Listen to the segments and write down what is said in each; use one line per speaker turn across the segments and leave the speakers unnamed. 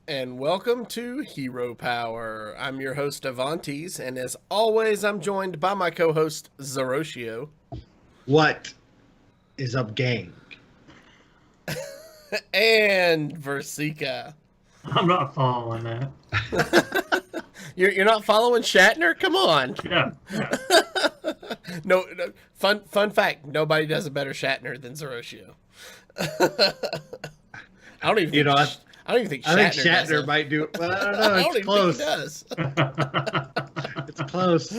And welcome to Hero Power. I'm your host, Avantes, and as always, I'm joined by my co host, Zeroshio.
What is up, gang?
And Versika.
I'm not following that.
You're not following Shatner? Come on.
Yeah, yeah.
No, fun fact, nobody does a better Shatner than Zeroshio. I don't even think, I don't even think Shatner,
I think Shatner might do it, but I don't know.
I don't
It's
even
close.
think he does.
It's close.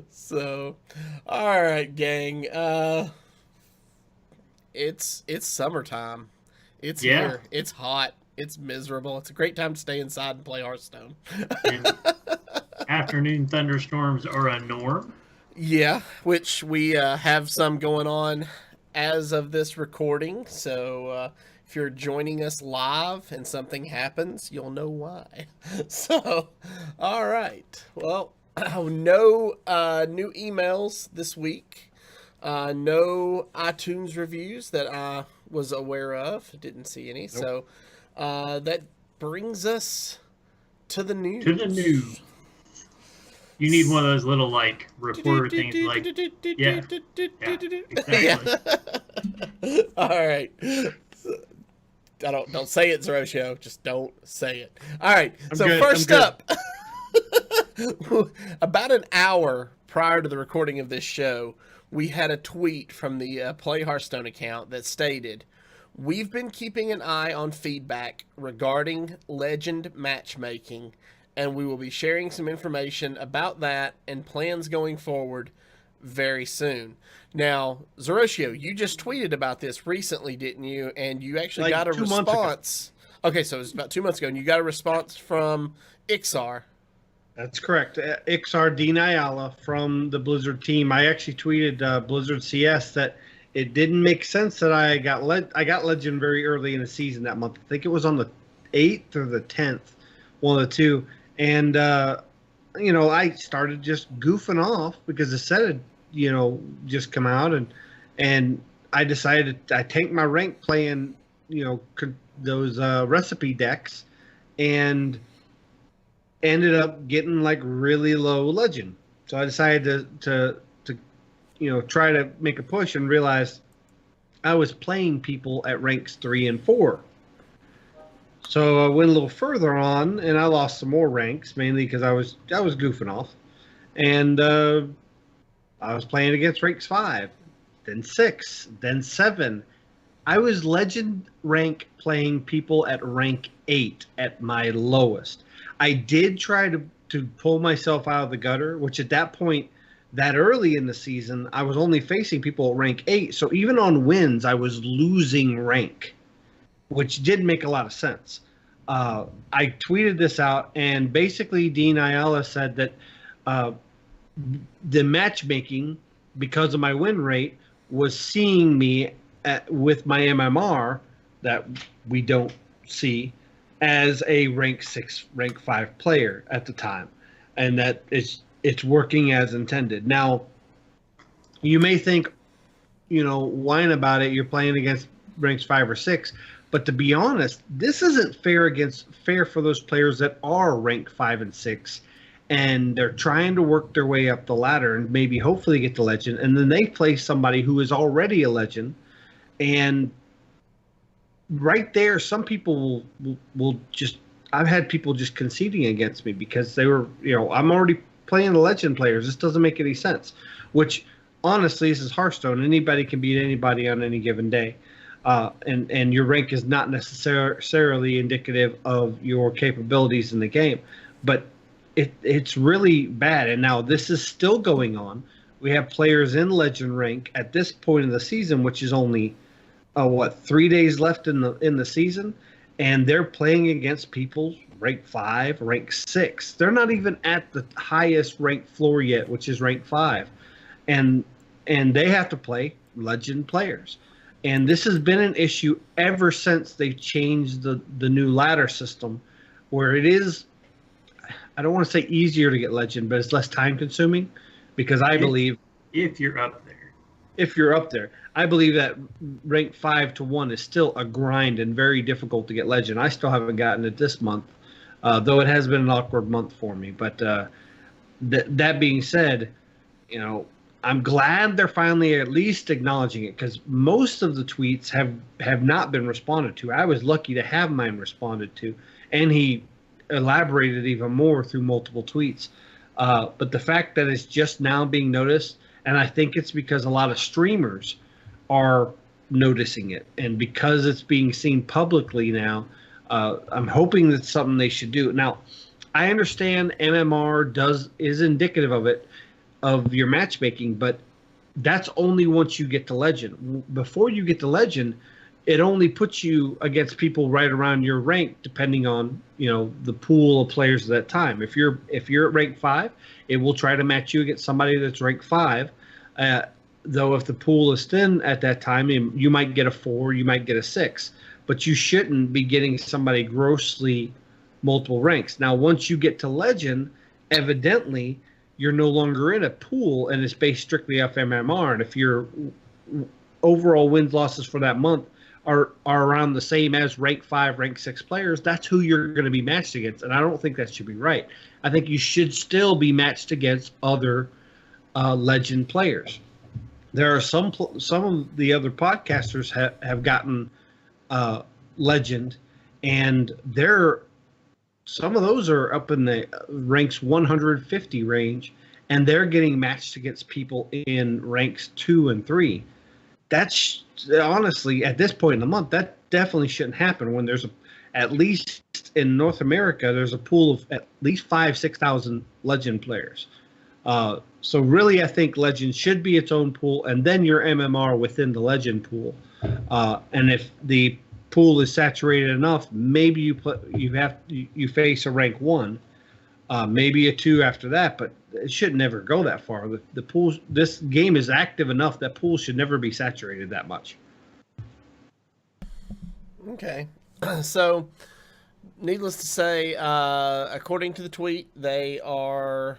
So, all right, gang. It's summertime. It's here. It's hot. It's miserable. It's a great time to stay inside and play Hearthstone.
And afternoon thunderstorms are a norm.
Yeah, which we have some going on as of this recording. So if you're joining us live and something happens, you'll know why. So, all right. Well, no new emails this week. No iTunes reviews that I was aware of. Didn't see any. Nope. So that brings us to the news.
To the news. You need one of those little like recorder things, like yeah, exactly.
All right. Don't say it, Zeroshio. Just don't say it. All right. First up, about an hour prior to the recording of this show, we had a tweet from the Play Hearthstone account that stated, "We've been keeping an eye on feedback regarding Legend matchmaking, and we will be sharing some information about that and plans going forward very soon." Now, Zeroshio, you just tweeted about this recently, didn't you? And you actually got a response. Okay, so it was about 2 months ago, and you got a response from Ixar.
That's correct. Ixar D. Nyala from the Blizzard team. I actually tweeted Blizzard CS that it didn't make sense that I got Legend very early in the season that month. I think it was on the 8th or the 10th, one of the two. And, I started just goofing off because the set had, just come out. And I decided I tanked my rank playing, those recipe decks and ended up getting like really low Legend. So I decided to try to make a push and realized I was playing people at ranks 3 and 4. So I went a little further on, and I lost some more ranks, mainly because I was goofing off, and I was playing against ranks 5, then 6, then 7. I was Legend rank playing people at rank 8 at my lowest. I did try to pull myself out of the gutter, which at that point, that early in the season, I was only facing people at rank 8. So even on wins, I was losing rank, which did make a lot of sense. I tweeted this out, and basically Dean Ayala said that the matchmaking, because of my win rate, was seeing me with my MMR that we don't see as a rank 6, rank 5 player at the time, and that it's working as intended. Now, you may think, whine about it, you're playing against ranks 5 or 6, but to be honest, this isn't fair for those players that are rank 5 and 6, and they're trying to work their way up the ladder and maybe hopefully get to Legend, and then they play somebody who is already a Legend, and right there, some people will just. I've had people just conceding against me because they were, I'm already playing the Legend players. This doesn't make any sense. Which, honestly, this is Hearthstone. Anybody can beat anybody on any given day, and your rank is not necessarily indicative of your capabilities in the game. But it's really bad. And now this is still going on. We have players in Legend rank at this point in the season, which is only 3 days left in the season, and they're playing against people rank 5, rank 6. They're not even at the highest rank floor yet, which is rank 5, and they have to play Legend players. And this has been an issue ever since they changed the new ladder system, where it is, I don't want to say easier to get Legend, but it's less time consuming, because I believe
if you're up there.
if you're up there. I believe that rank 5 to 1 is still a grind and very difficult to get legend. I still haven't gotten it this month, though it has been an awkward month for me. But that being said, you know, I'm glad they're finally at least acknowledging it, because most of the tweets have not been responded to. I was lucky to have mine responded to, and he elaborated even more through multiple tweets. But the fact that it's just now being noticed, and I think it's because a lot of streamers are noticing it, and because it's being seen publicly now, I'm hoping that's something they should do. Now, I understand MMR is indicative of your matchmaking, but that's only once you get to legend. Before you get to legend, it only puts you against people right around your rank, depending on, you know, the pool of players at that time. If you're at rank 5, it will try to match you against somebody that's rank 5. Though if the pool is thin at that time, you might get a 4, you might get a 6, but you shouldn't be getting somebody grossly multiple ranks. Now, once you get to legend, evidently you're no longer in a pool, and it's based strictly off MMR. And if your overall wins losses for that month are around the same as rank 5, rank 6 players, that's who you're going to be matched against. And I don't think that should be right. I think you should still be matched against other legend players. There are some of the other podcasters have gotten legend, and some of those are up in the ranks 150 range, and they're getting matched against people in ranks 2 and 3. That's honestly, at this point in the month, that definitely shouldn't happen. When there's at least in North America, there's a pool of at least 5,000-6,000 legend players. So really, I think legend should be its own pool, and then your MMR within the legend pool. And if the pool is saturated enough, maybe you face a rank 1, maybe a 2 after that, but it should never go that far. The pool, this game is active enough that pools should never be saturated that much.
Okay, so needless to say, according to the tweet, they are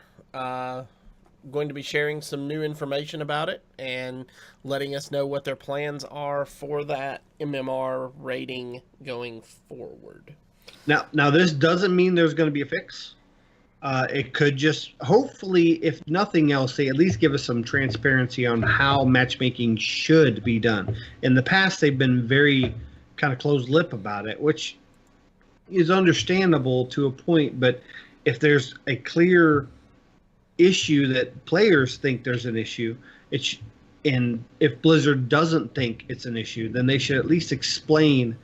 going to be sharing some new information about it and letting us know what their plans are for that MMR rating going forward.
Now this doesn't mean there's going to be a fix. It could just, hopefully, if nothing else, they at least give us some transparency on how matchmaking should be done. In the past, they've been very kind of closed-lip about it, which is understandable to a point, but if there's a clear issue that players think there's an issue, and if Blizzard doesn't think it's an issue, then they should at least explain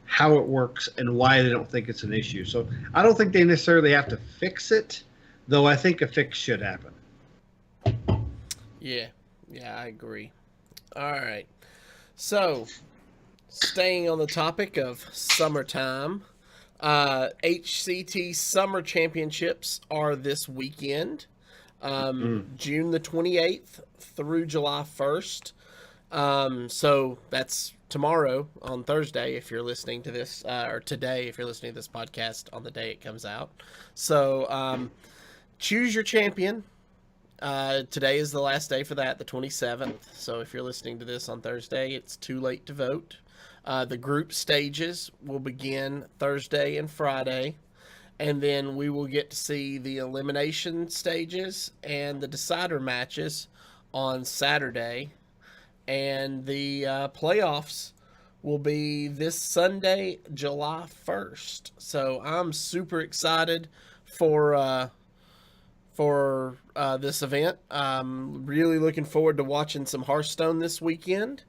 how it works and why they don't think it's an issue. So I don't think they necessarily have to fix it, though I think a fix should happen.
Yeah, I agree. All right. So, staying on the topic of summertime, HCT Summer Championships are this weekend, June the 28th through July 1st. So that's tomorrow on Thursday if you're listening to this, or today if you're listening to this podcast on the day it comes out. So choose your champion. Today is the last day for that, the 27th. So if you're listening to this on Thursday, it's too late to vote. The group stages will begin Thursday and Friday, and then we will get to see the elimination stages and the decider matches on Saturday. And the playoffs will be this Sunday, July 1st. So I'm super excited for this event. I'm really looking forward to watching some Hearthstone this weekend.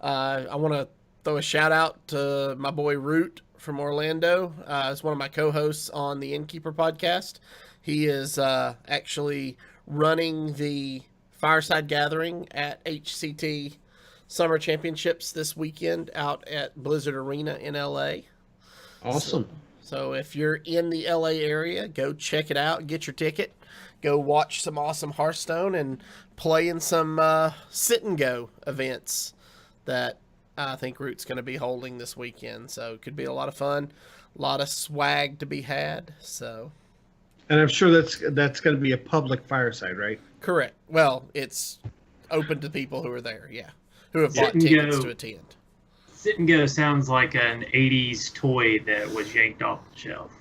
I want to throw a shout out to my boy Root from Orlando. He's one of my co-hosts on the Innkeeper podcast. He is actually running the Fireside Gathering at HCT Summer Championships this weekend out at Blizzard Arena in LA.
Awesome.
So if you're in the LA area, go check it out, get your ticket, go watch some awesome Hearthstone and play in some sit and go events that I think Root's going to be holding this weekend. So it could be a lot of fun, a lot of swag to be had. So,
and I'm sure that's going to be a public fireside, right?
Correct. Well, it's open to people who are there. Yeah, who have
Sit
bought
and
tickets
go.
to attend.
Sit and go sounds like an '80s toy that was yanked off the shelf.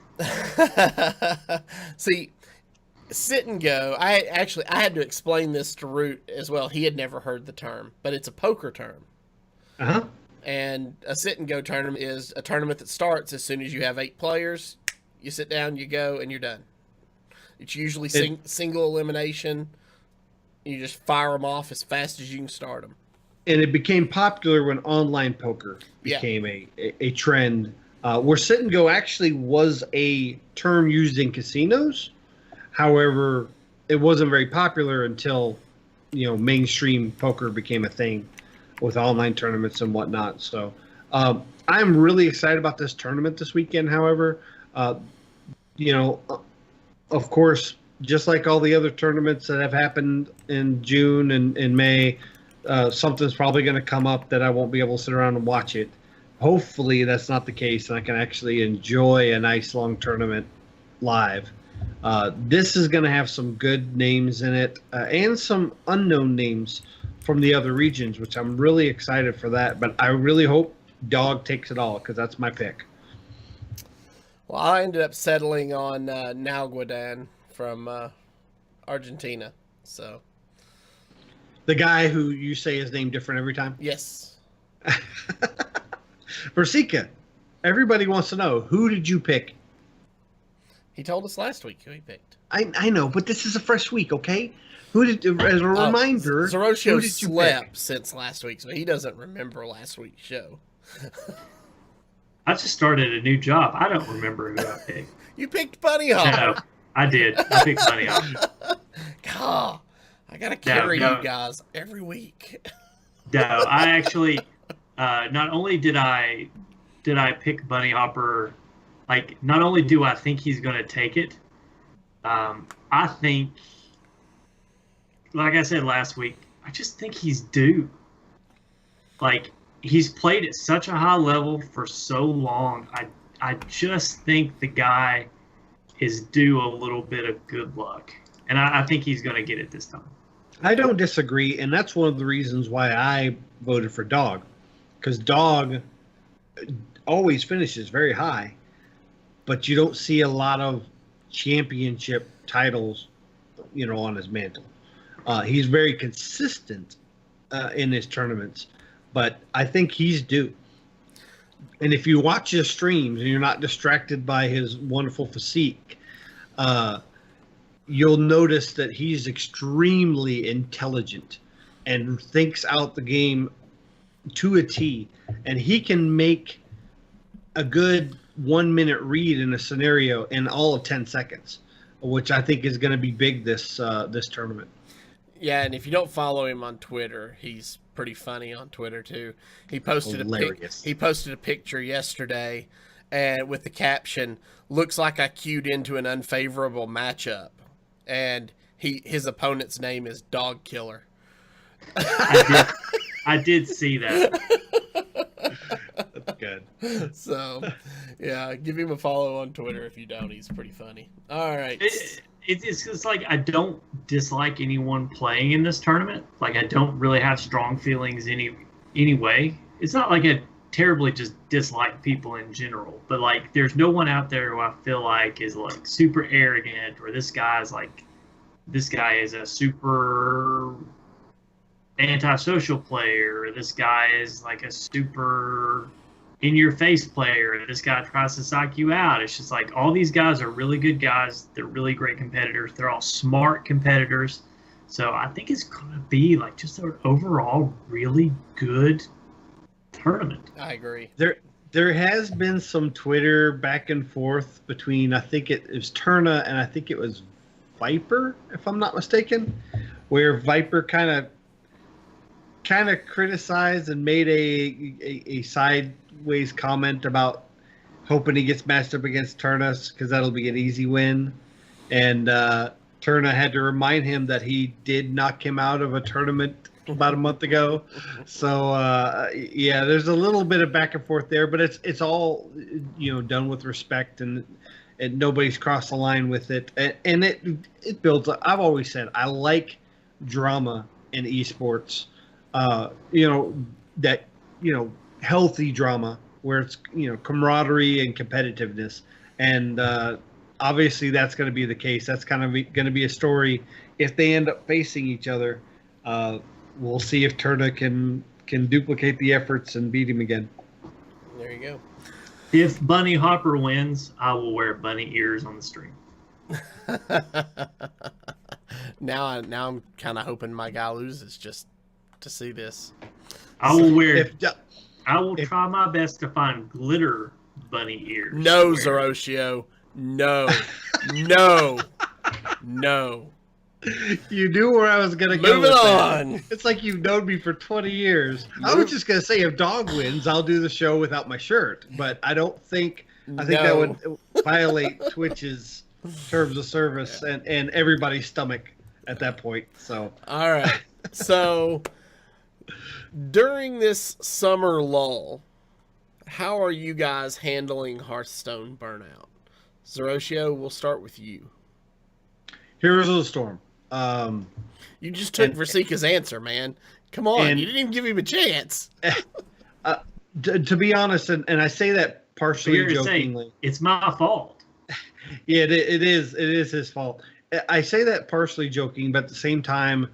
See, sit and go. I had to explain this to Root as well. He had never heard the term, but it's a poker term.
Uh-huh.
And a sit and go tournament is a tournament that starts as soon as you have 8 players. You sit down, you go, and you're done. It's usually single elimination. You just fire them off as fast as you can start them.
And it became popular when online poker became a trend. Where sit and go actually was a term used in casinos. However, it wasn't very popular until, mainstream poker became a thing with online tournaments and whatnot. So I'm really excited about this tournament this weekend. However, of course, just like all the other tournaments that have happened in June and May, something's probably going to come up that I won't be able to sit around and watch it. Hopefully that's not the case, and I can actually enjoy a nice long tournament live. This is going to have some good names in it and some unknown names from the other regions, which I'm really excited for that. But I really hope Dog takes it all, because that's my pick.
Well, I ended up settling on Nalguadan from Argentina. So
the guy who you say his name different every time?
Yes.
Versika, everybody wants to know, who did you pick?
He told us last week who he picked.
I know, but this is a fresh week, okay? Who did, as a reminder,
Zeroshio
who did you
slept
pick?
since last week, so he doesn't remember last week's show.
I just started a new job. I don't remember who I picked.
You picked Bunny Hopper.
No, I did. I picked Bunny Hopper.
God, I gotta carry you guys every week.
No, I actually not only did I pick Bunny Hopper, like not only do I think he's going to take it, I think, like I said last week, I just think he's due. Like, he's played at such a high level for so long. I just think the guy is due a little bit of good luck, and I think he's going to get it this time.
I don't disagree, and that's one of the reasons why I voted for Dog, because Dog always finishes very high, but you don't see a lot of championship titles, on his mantle. He's very consistent in his tournaments, but I think he's due. And if you watch his streams and you're not distracted by his wonderful physique, you'll notice that he's extremely intelligent and thinks out the game to a T. And he can make a good 1 minute read in a scenario in all of 10 seconds, which I think is going to be big this tournament.
Yeah, and if you don't follow him on Twitter, he's pretty funny on Twitter too. He posted a picture yesterday, and with the caption, "Looks like I queued into an unfavorable matchup," and his opponent's name is Dog Killer.
I did see that.
That's good.
So, yeah, give him a follow on Twitter if you don't. He's pretty funny. All right.
It's like I don't dislike anyone playing in this tournament. Like, I don't really have strong feelings anyway. It's not like I terribly just dislike people in general, but like there's no one out there who I feel like is like super arrogant, or this guy is a super antisocial player, or this guy is like a super in-your-face player, this guy tries to psych you out. It's just like all these guys are really good guys. They're really great competitors. They're all smart competitors. So I think it's going to be like just an overall really good tournament.
I agree.
There has been some Twitter back and forth between, I think it was Turna and I think it was Viper, if I'm not mistaken, where Viper kind of criticized and made a sideways comment about hoping he gets matched up against Turnus because that'll be an easy win. And Turna had to remind him that he did knock him out of a tournament about a month ago. So yeah, there's a little bit of back and forth there, but it's all done with respect, and nobody's crossed the line with it, and it builds up. I've always said I like drama in esports. That healthy drama where it's camaraderie and competitiveness, and obviously that's going to be the case. That's kind of going to be a story if they end up facing each other. We'll see if Turda can duplicate the efforts and beat him again.
There you go.
If Bunny Hopper wins, I will wear bunny ears on the stream.
Now I'm kind of hoping my guy loses just to see this.
I will wear. I will try my best to find glitter bunny ears.
No, Zeroshio. No. No. No.
You knew where I was going to go.
Moving on.
That. It's like you've known me for 20 years. I was just going to say, if Dog wins, I'll do the show without my shirt. But I don't think, I think that would violate Twitch's terms of service and everybody's stomach at that point. So.
All right. So, during this summer lull, how are you guys handling Hearthstone Burnout? Zeroshio, we'll start with you.
Heroes of the Storm.
You just took Versika's answer, man. Come on, you didn't even give him a chance.
To be honest, and I say that partially jokingly.
It's my fault.
Yeah, it is his fault. I say that partially joking, but at the same time,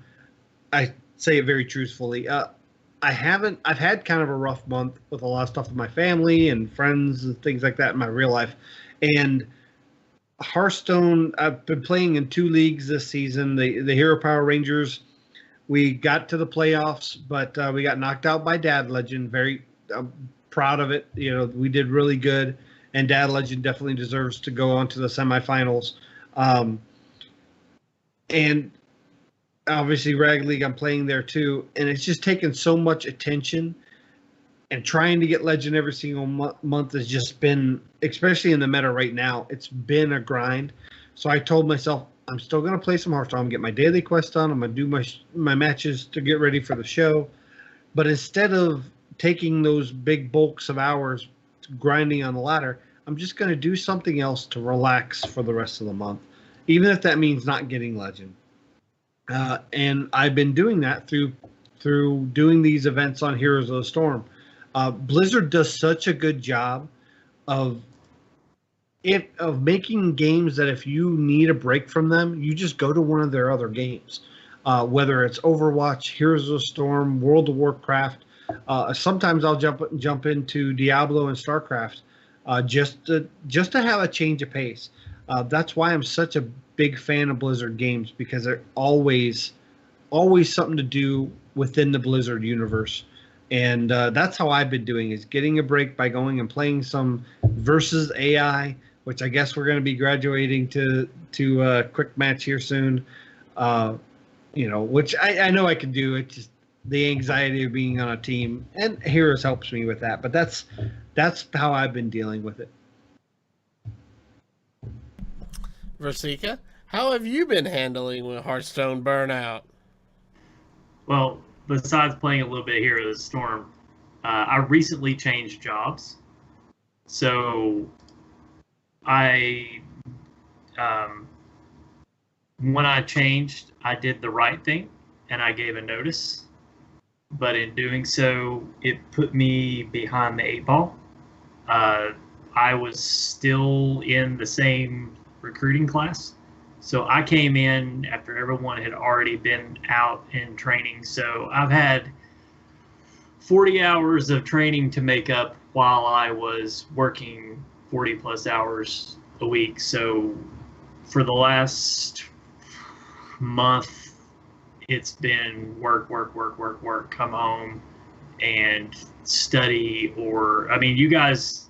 I say it very truthfully. I've had kind of a rough month with a lot of stuff with my family and friends and things like that in my real life. And Hearthstone, I've been playing in 2 leagues this season. The Hero Power Rangers, we got to the playoffs, but we got knocked out by Dad Legend. Very proud of it. We did really good, and Dad Legend definitely deserves to go on to the semifinals. And obviously Rag League, I'm playing there too, and it's just taken so much attention. And trying to get Legend every single month has just been, especially in the meta right now, it's been a grind. So I told myself, I'm still going to play some Hearthstone. I'm going to get my daily quest done. I'm going to do my matches to get ready for the show. But instead of taking those big bulks of hours grinding on the ladder, I'm just going to do something else to relax for the rest of the month, even if that means not getting Legend. And I've been doing that through doing these events on Heroes of the Storm. Blizzard does such a good job of making games that if you need a break from them, you just go to one of their other games. Whether it's Overwatch, Heroes of the Storm, World of Warcraft. Sometimes I'll jump into Diablo and StarCraft just to have a change of pace. That's why I'm such a big fan of Blizzard games, because they're always something to do within the Blizzard universe. And that's how I've been doing, is getting a break by going and playing some versus AI, which I guess we're going to be graduating to a quick match here soon. Which I know I can do. It's just the anxiety of being on a team, and Heroes helps me with that. But that's how I've been dealing with it.
Versika, how have you been handling with Hearthstone Burnout?
Well, besides playing a little bit here of the Storm, I recently changed jobs. So when I changed, I did the right thing and I gave a notice. But in doing so, it put me behind the 8 ball. I was still in the same recruiting class. So I came in after everyone had already been out in training. So I've had 40 hours of training to make up while I was working 40 plus hours a week. So for the last month, it's been work, come home and study. Or, I mean, you guys,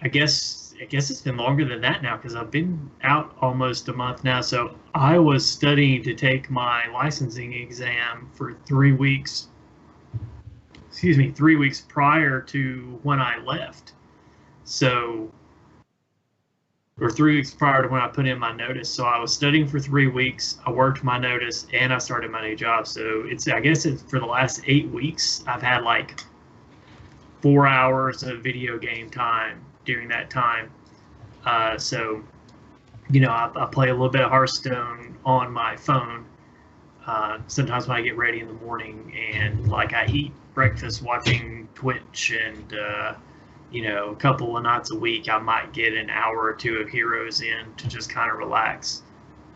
I guess it's been longer than that now, because I've been out almost a month now. So I was studying to take my licensing exam for 3 weeks. 3 weeks prior to when I left. So, or 3 weeks prior to when I put in my notice. So I was studying for 3 weeks. I worked my notice and I started my new job. So I guess it's for the last 8 weeks, I've had like 4 hours of video game time during that time. So, I play a little bit of Hearthstone on my phone. Sometimes when I get ready in the morning and like I eat breakfast watching Twitch and a couple of nights a week, I might get an hour or two of Heroes in to just kind of relax.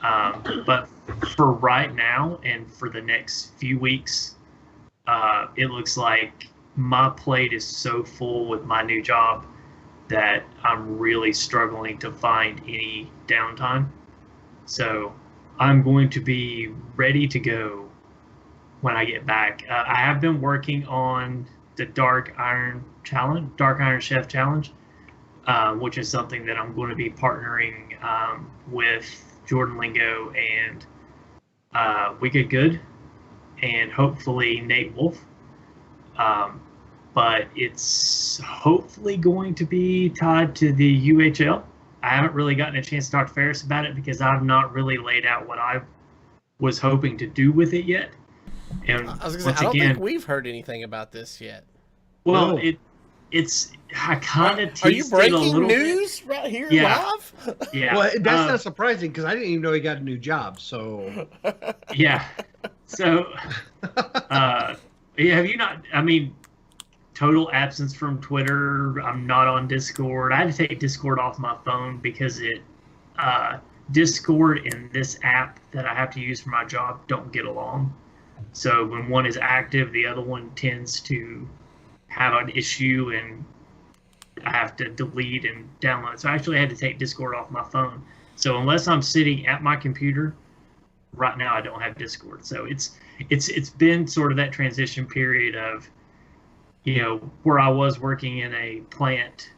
But for right now and for the next few weeks, it looks like my plate is so full with my new job that I'm really struggling to find any downtime. So I'm going to be ready to go when I get back. I have been working on the Dark Iron Chef Challenge, which is something that I'm going to be partnering with Jordan Lingo and Wicked Good and hopefully Nate Wolf. But it's hopefully going to be tied to the UHL. I haven't really gotten a chance to talk to Ferris about it because I've not really laid out what I was hoping to do with it yet. And
I was gonna say, I don't think we've heard anything about this yet.
Well, no. it's I kind of teased
Are you breaking
it a little
news
bit.
right here
live? Yeah.
Well, that's not surprising because I didn't even know he got a new job. So
yeah. So have you not? I mean, total absence from Twitter. I'm not on Discord. I had to take Discord off my phone because Discord and this app that I have to use for my job don't get along. So when one is active, the other one tends to have an issue and I have to delete and download. So I actually had to take Discord off my phone. So unless I'm sitting at my computer, right now I don't have Discord. So it's been sort of that transition period of, where I was working in a plant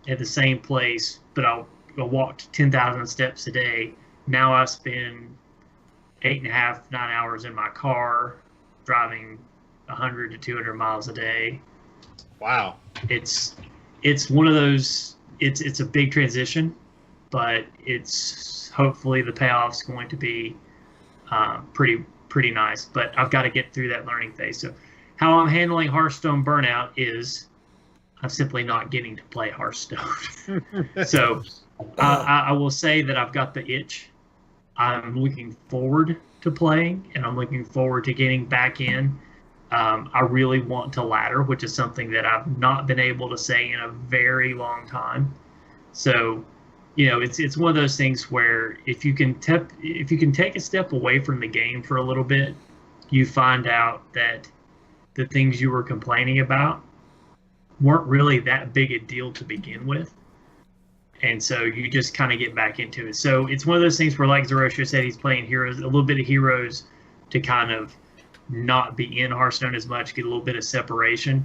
at the same place, but I walked 10,000 steps a day. Now I spend 8.5, 9 hours in my car, driving 100 to 200 miles a day.
Wow.
It's one of those, it's a big transition, but it's hopefully the payoff's going to be pretty nice. But I've got to get through that learning phase. So how I'm handling Hearthstone Burnout is I'm simply not getting to play Hearthstone. So I will say that I've got the itch. I'm looking forward to playing, and I'm looking forward to getting back in. I really want to ladder, which is something that I've not been able to say in a very long time. So, it's one of those things where if you can take a step away from the game for a little bit, you find out that the things you were complaining about weren't really that big a deal to begin with. And so you just kind of get back into it. So it's one of those things where, like Zerosha said, he's playing Heroes, a little bit of Heroes to kind of not be in Hearthstone as much, get a little bit of separation.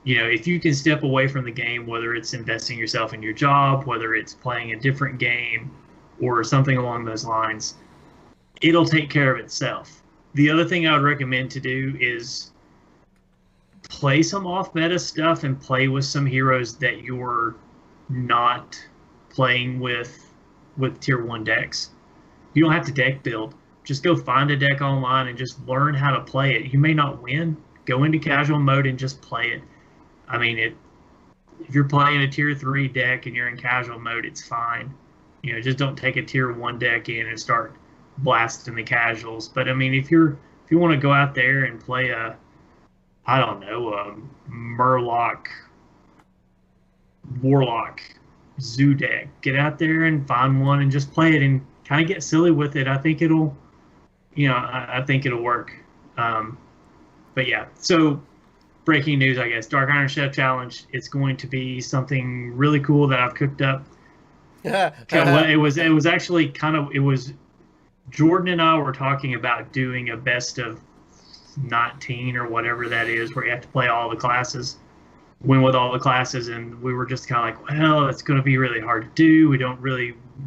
If you can step away from the game, whether it's investing yourself in your job, whether it's playing a different game or something along those lines, it'll take care of itself. The other thing I would recommend to do is play some off-meta stuff and play with some heroes that you're not playing with tier 1 decks. You don't have to deck build. Just go find a deck online and just learn how to play it. You may not win. Go into casual mode and just play it. I mean, if you're playing a tier 3 deck and you're in casual mode, it's fine. Just don't take a tier 1 deck in and start blasting the casuals. But I mean, if you want to go out there and play a Murloc Warlock Zoo deck, get out there and find one and just play it and kind of get silly with it. I think it'll work. But yeah, so breaking news, I guess. Dark Iron Chef Challenge. It's going to be something really cool that I've cooked up. It was actually Jordan and I were talking about doing a best of 19 or whatever that is, where you have to play all the classes, win with all the classes, and we were just kind of like, well, it's going to be really hard to do.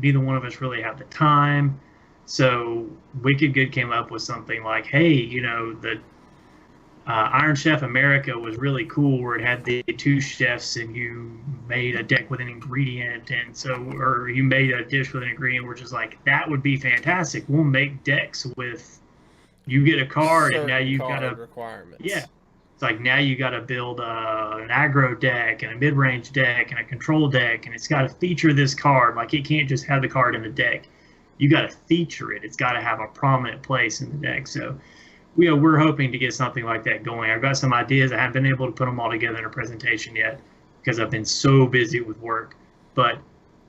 Neither one of us really have the time. So Wicked Good came up with something like, hey, the Iron Chef America was really cool, where it had the 2 chefs and you made a deck with an ingredient, or you made a dish with an ingredient. We're just like, that would be fantastic. We'll make decks with, you get a card and now you've got to
requirements.
Yeah, it's like now you got to build an aggro deck and a mid-range deck and a control deck, and it's got to feature this card. Like, it can't just have the card in the deck. you got to feature it. It's got to have a prominent place in the deck. So, we're hoping to get something like that going. I've got some ideas. I haven't been able to put them all together in a presentation yet because I've been so busy with work. But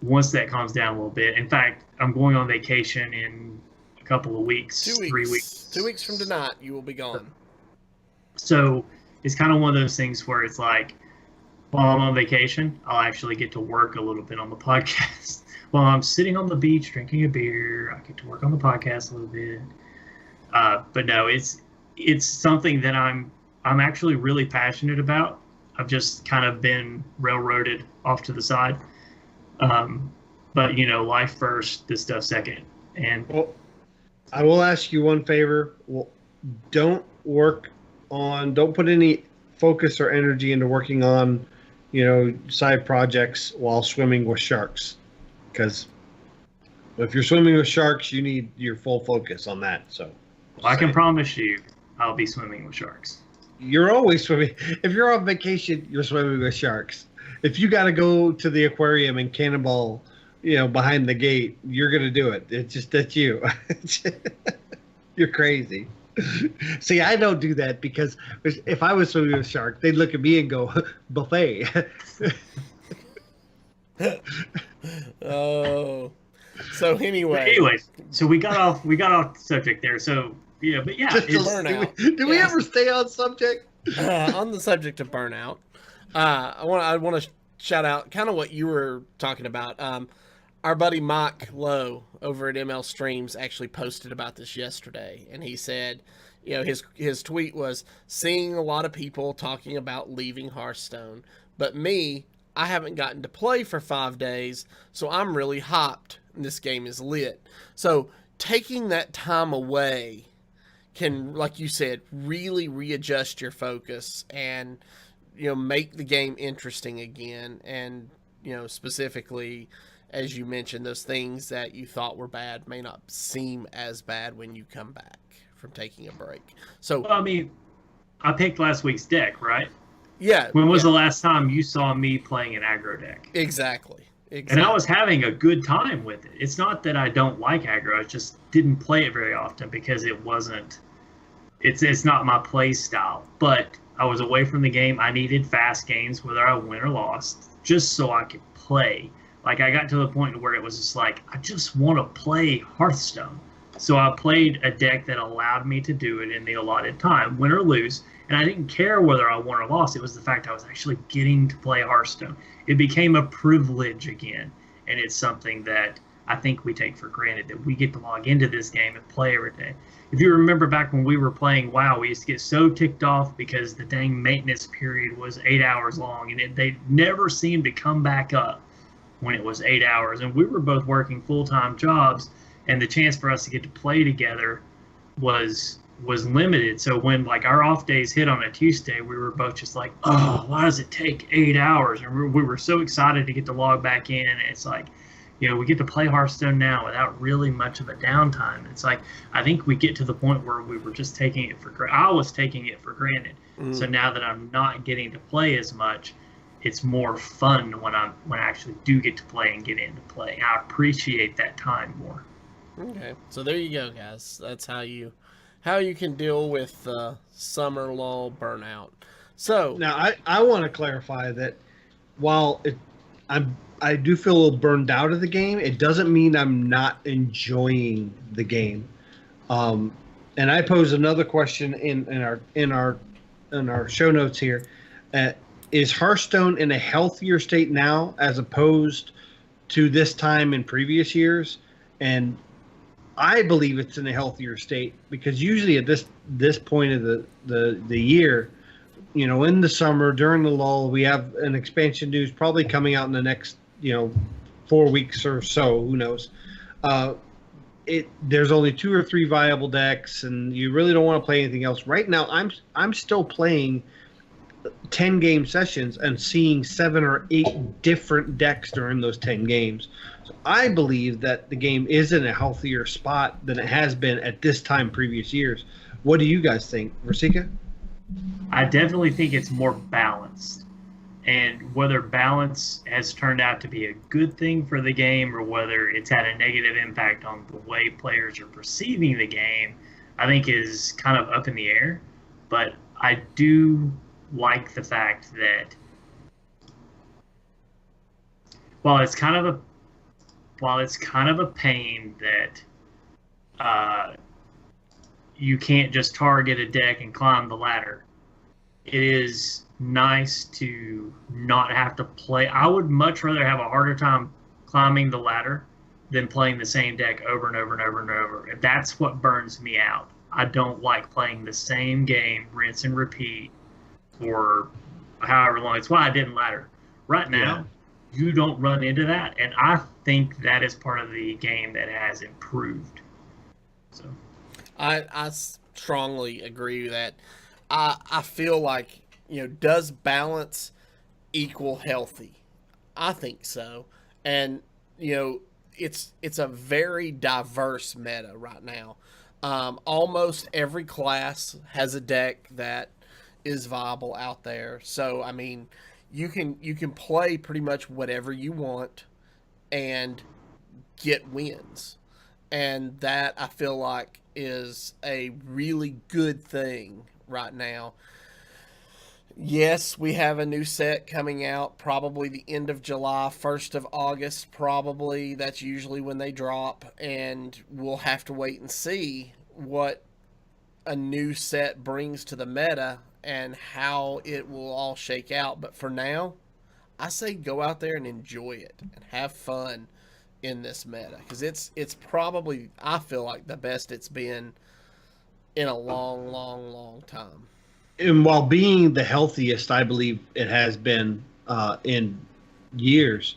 once that calms down a little bit, in fact, I'm going on vacation in a couple of weeks,
2 weeks.
3 weeks.
2 weeks from tonight, you will be gone.
So it's kind of one of those things where it's like, while I'm on vacation, I'll actually get to work a little bit on the podcast. While I'm sitting on the beach drinking a beer, I get to work on the podcast a little bit. But no, it's something that I'm actually really passionate about. I've just kind of been railroaded off to the side. But life first, this stuff second. And
well, I will ask you one favor. Well, don't put any focus or energy into working on, side projects while swimming with sharks. Because if you're swimming with sharks, you need your full focus on that. So
I can promise you I'll be swimming with sharks.
You're always swimming. If you're on vacation, you're swimming with sharks. If you got to go to the aquarium and cannonball, behind the gate, you're going to do it. That's you. You're crazy. See, I don't do that because if I was swimming with a shark, they'd look at me and go, buffet.
Oh. So anyway.
Anyways, so we got off subject there. So but yeah,
Just
it's
Burnout.
Did we ever stay on subject?
On the subject of Burnout, I want to shout out kind of what you were talking about. Our buddy Mike Lowe over at ML Streams actually posted about this yesterday, and he said, his tweet was, seeing a lot of people talking about leaving Hearthstone, but me, I haven't gotten to play for 5 days, so I'm really hopped, and this game is lit. So taking that time away can, like you said, really readjust your focus and, make the game interesting again. And, specifically, as you mentioned, those things that you thought were bad may not seem as bad when you come back from taking a break. So,
well, I mean, I picked last week's deck, right?
Yeah.
When was the last time you saw me playing an aggro deck?
Exactly.
And I was having a good time with it. It's not that I don't like aggro. I just didn't play it very often because it wasn't. It's not my play style. But I was away from the game. I needed fast games, whether I win or lost, just so I could play. Like, I got to the point where it was just like, I just want to play Hearthstone. So I played a deck that allowed me to do it in the allotted time, win or lose. And I didn't care whether I won or lost. It was the fact I was actually getting to play Hearthstone. It became a privilege again. And it's something that I think we take for granted, that we get to log into this game and play every day. If you remember back when we were playing WoW, we used to get so ticked off because the dang maintenance period was 8 hours long. And they never seemed to come back up when it was 8 hours. And we were both working full-time jobs. And the chance for us to get to play together was limited. So when our off days hit on a Tuesday, we were both just like, oh, why does it take 8 hours? And we were so excited to get to log back in. And it's like, we get to play Hearthstone now without really much of a downtime. It's like, I think we get to the point where we were just taking it for granted. I was taking it for granted. Mm. So now that I'm not getting to play as much, it's more fun when I actually do get to play and get into play. I appreciate that time more.
Okay, so there you go, guys. That's how you can deal with summer lull burnout. So
now I want to clarify that while I do feel a little burned out of the game, it doesn't mean I'm not enjoying the game. And I pose another question in our show notes here. Is Hearthstone in a healthier state now as opposed to this time in previous years? And I believe it's in a healthier state because usually at this point of the year, in the summer during the lull, we have an expansion news probably coming out in the next 4 weeks or so. Who knows? There's only 2 or 3 viable decks, and you really don't want to play anything else. Right now, I'm still playing 10 game sessions and seeing 7 or 8 different decks during those 10 games. So I believe that the game is in a healthier spot than it has been at this time previous years. What do you guys think, Rasika?
I definitely think it's more balanced. And whether balance has turned out to be a good thing for the game or whether it's had a negative impact on the way players are perceiving the game, I think is kind of up in the air. But I do like the fact that while it's kind of a pain that you can't just target a deck and climb the ladder, it is nice to not have to play. I would much rather have a harder time climbing the ladder than playing the same deck over and over and over and over. And that's what burns me out. I don't like playing the same game, rinse and repeat, for however long. It's why I didn't ladder. Right now, you don't run into that, and I think that is part of the game that has improved. So,
I strongly agree with that. I feel like, does balance equal healthy? I think so. And, it's a very diverse meta right now. Almost every class has a deck that is viable out there. So, I mean, you can play pretty much whatever you want and get wins. And that, I feel like, is a really good thing right now. Yes, we have a new set coming out probably the end of July, 1st of August, probably. That's usually when they drop, and we'll have to wait and see what a new set brings to the meta and how it will all shake out. But for now, I say go out there and enjoy it and have fun in this meta, because it's probably, I feel like, the best it's been in a long, long, long time.
And while being the healthiest, I believe it has been in years,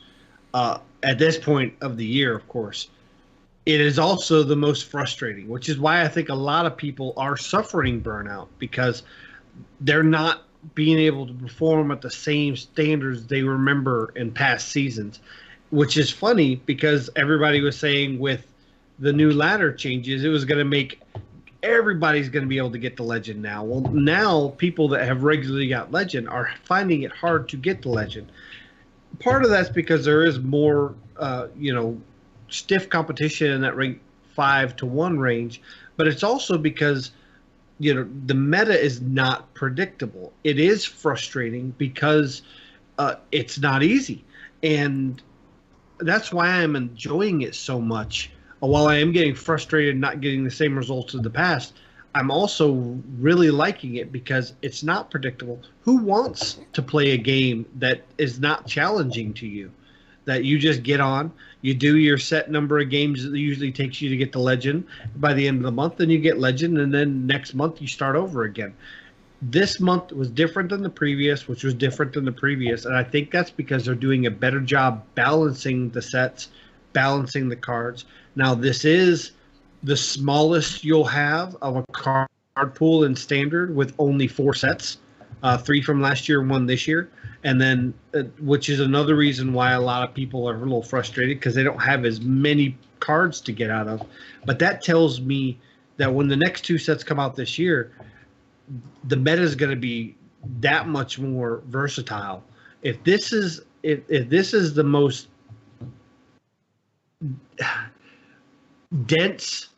at this point of the year, of course, it is also the most frustrating, which is why I think a lot of people are suffering burnout, because they're not being able to perform at the same standards they remember in past seasons, which is funny because everybody was saying with the new ladder changes, it was going to make everybody's going to be able to get the legend now. Well, now people that have regularly got legend are finding it hard to get the legend. Part of that's because there is more, stiff competition in that rank 5 to 1 range, but it's also because, the meta is not predictable. It is frustrating because it's not easy. And that's why I'm enjoying it so much. While I am getting frustrated not getting the same results as the past, I'm also really liking it because it's not predictable. Who wants to play a game that is not challenging to you? That you just get on, you do your set number of games that usually takes you to get the legend. By the end of the month, then you get legend, and then next month you start over again. This month was different than the previous, which was different than the previous, and I think that's because they're doing a better job balancing the sets, balancing the cards. Now, this is the smallest you'll have of a card pool in Standard, with only 4 sets, 3 from last year, 1 this year. And then, which is another reason why a lot of people are a little frustrated, because they don't have as many cards to get out of. But that tells me that when the next 2 sets come out this year, the meta is going to be that much more versatile. If this is the most dense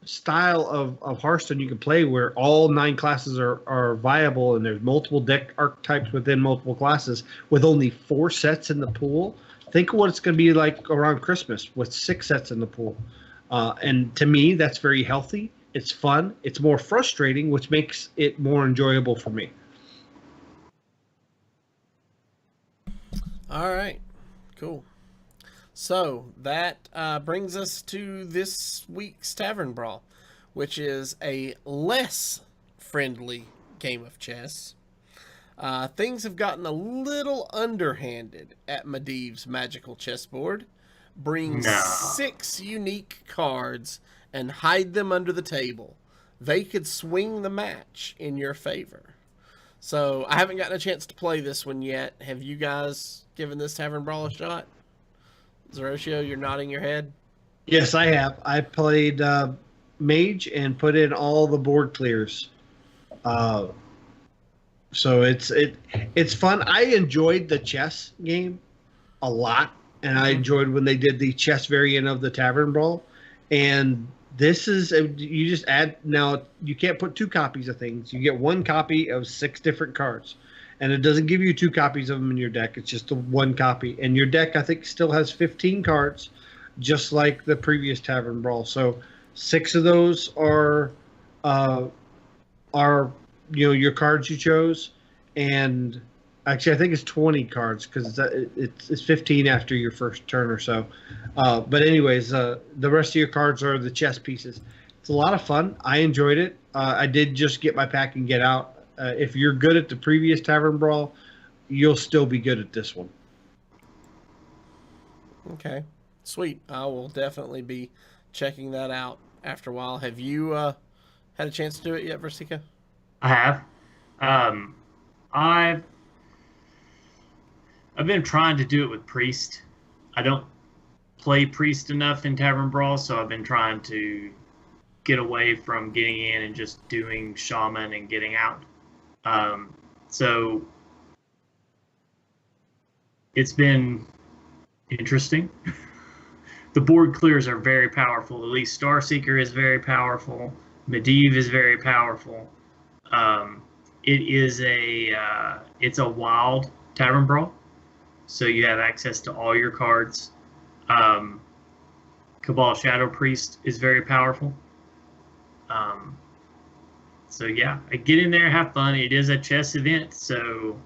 style of Hearthstone you can play, where all 9 classes are viable and there's multiple deck archetypes within multiple classes with only 4 sets in the pool, think of what it's going to be like around Christmas with 6 sets in the pool. And to me, that's very healthy. It's fun. It's more frustrating, which makes it more enjoyable for me.
All right, cool. So that brings us to this week's Tavern Brawl, which is a less friendly game of chess. Things have gotten a little underhanded at Medivh's magical chessboard. Bring 6 unique cards and hide them under the table. They could swing the match in your favor. So I haven't gotten a chance to play this one yet. Have you guys given this Tavern Brawl a shot? Zeroshio, you're nodding your head?
Yes, I have. I played Mage and put in all the board clears. So it's fun. I enjoyed the chess game a lot, and I enjoyed when they did the chess variant of the Tavern Brawl. And this is you just add now. You can't put two copies of things. You get one copy of 6 different cards, and it doesn't give you 2 copies of them in your deck. It's just the one copy, and your deck I think still has 15 cards, just like the previous Tavern Brawl. So 6 of those are your cards you chose, and actually I think it's 20 cards because it's 15 after your first turn or so. But anyways, the rest of your cards are the chess pieces. It's a lot of fun. I enjoyed it. I did just get my pack and get out. If you're good at the previous Tavern Brawl, you'll still be good at this one.
Okay, sweet. I will definitely be checking that out after a while. Have you had a chance to do it yet, Versika?
I have. I've been trying to do it with Priest. I don't play Priest enough in Tavern Brawl, so I've been trying to get away from getting in and just doing Shaman and getting out. So it's been interesting. The board clears are very powerful. At least Starseeker is very powerful. Medivh is very powerful. It's a wild Tavern Brawl, so you have access to all your cards. Cabal Shadow Priest is very powerful. So yeah, get in there, have fun. It is a chess event, so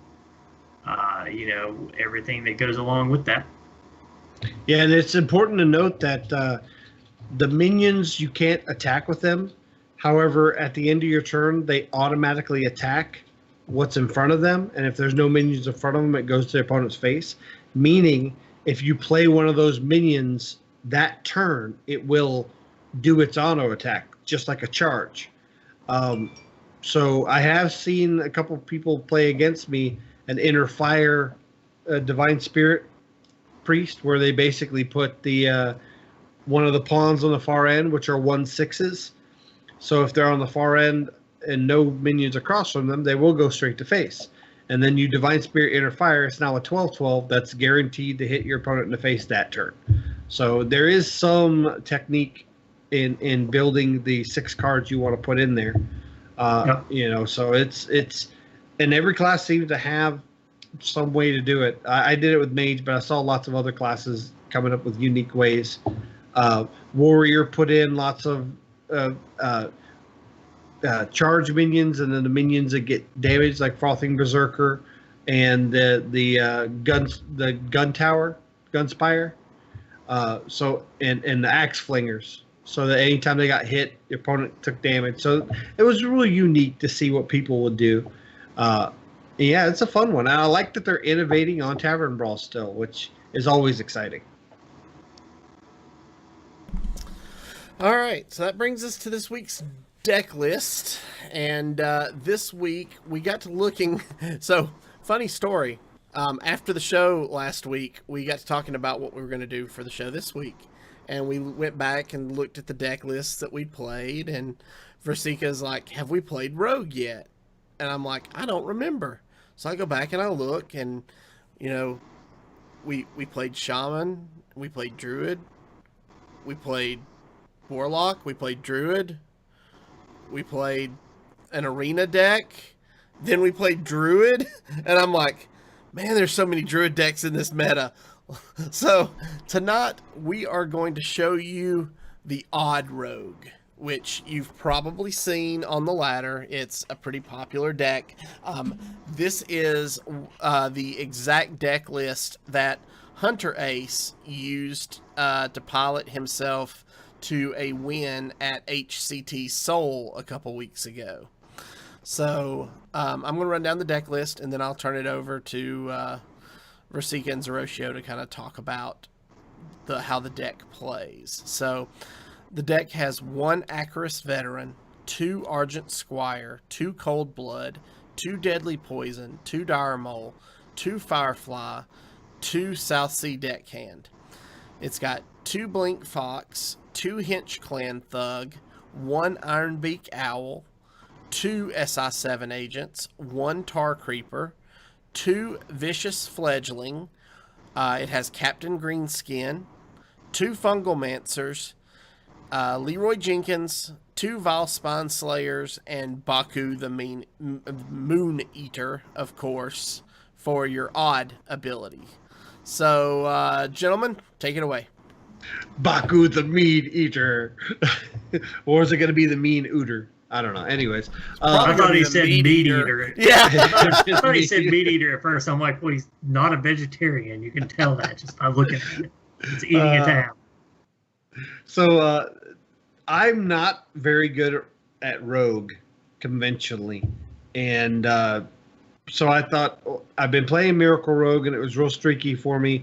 everything that goes along with that.
Yeah, and it's important to note that the minions, you can't attack with them. However, at the end of your turn, they automatically attack what's in front of them, and if there's no minions in front of them, it goes to the opponent's face. Meaning, if you play one of those minions that turn, it will do its auto attack, just like a charge. So I have seen a couple people play against me an Inner Fire Divine Spirit Priest, where they basically put the one of the pawns on the far end, which are 1/6s. So if they're on the far end and no minions across from them, they will go straight to face. And then you Divine Spirit Inner Fire. It's now a 12/12 that's guaranteed to hit your opponent in the face that turn. So there is some technique in building the 6 cards you want to put in there. So it's and every class seems to have some way to do it. I did it with Mage, but I saw lots of other classes coming up with unique ways. Warrior put in lots of charge minions, and then the minions that get damaged, like Frothing Berserker and the gun tower, Gunspire. So and the Axe Flingers, so that anytime they got hit, your opponent took damage. So it was really unique to see what people would do. Yeah, it's a fun one. And I like that they're innovating on Tavern Brawl still, which is always exciting.
All right, so that brings us to this week's deck list. And this week we got to looking. So, funny story. After the show last week, we got to talking about what we were going to do for the show this week. And we went back and looked at the deck lists that we played. And Versika's like, have we played Rogue yet? And I'm like, I don't remember. So I go back and I look, and, we played Shaman, we played Druid, we played Warlock, we played Druid, we played an Arena deck, then we played Druid, and I'm like, man, there's so many Druid decks in this meta. So tonight we are going to show you the Odd Rogue, which you've probably seen on the ladder. It's a pretty popular deck. This is the exact deck list that Hunterace used to pilot himself to a win at HCT Seoul a couple weeks ago. So I'm going to run down the deck list, and then I'll turn it over to Versika and Zeroshio to kind of talk about how the deck plays. So the deck has 1 Acarus Veteran, 2 Argent Squire, 2 Cold Blood, 2 Deadly Poison, 2 Dire Mole, 2 Firefly, 2 South Sea Deckhand. It's got 2 Blink Fox, 2 Hinch Clan Thug, 1 Ironbeak Owl, 2 SI7 agents, 1 Tar Creeper, 2 Vicious Fledgling. It has Captain Greenskin, 2 Fungal Mancers, Leroy Jenkins, 2 Vile Spine Slayers, and Baku the Moon Eater, of course, for your odd ability. So, gentlemen, take it away.
Baku the Mean Eater. Or is it going to be the Mean Ooter? I don't know. Anyways.
I thought he said meat eater.
Yeah.
I thought he said meat eater at first. I'm like, well, he's not a vegetarian. You can tell that just by looking at it. It's eating a tab.
So I'm not very good at Rogue conventionally. And so I thought, I've been playing Miracle Rogue and it was real streaky for me.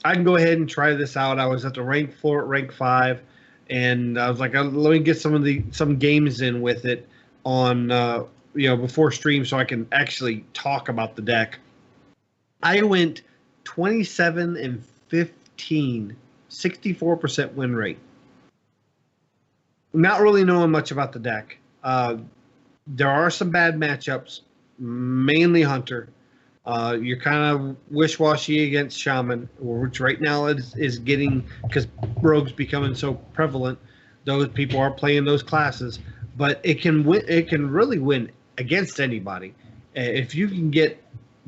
I can go ahead and try this out. I was at the rank floor at rank 5. And I was like, let me get some games in with it on before stream so I can actually talk about the deck. I went 27 and 15, 64% win rate. Not really knowing much about the deck. There are some bad matchups, mainly Hunter. You're kind of wish-washy against Shaman, which right now is getting, because Rogue's becoming so prevalent, those people are playing those classes. But it can win. It can really win against anybody. If you can get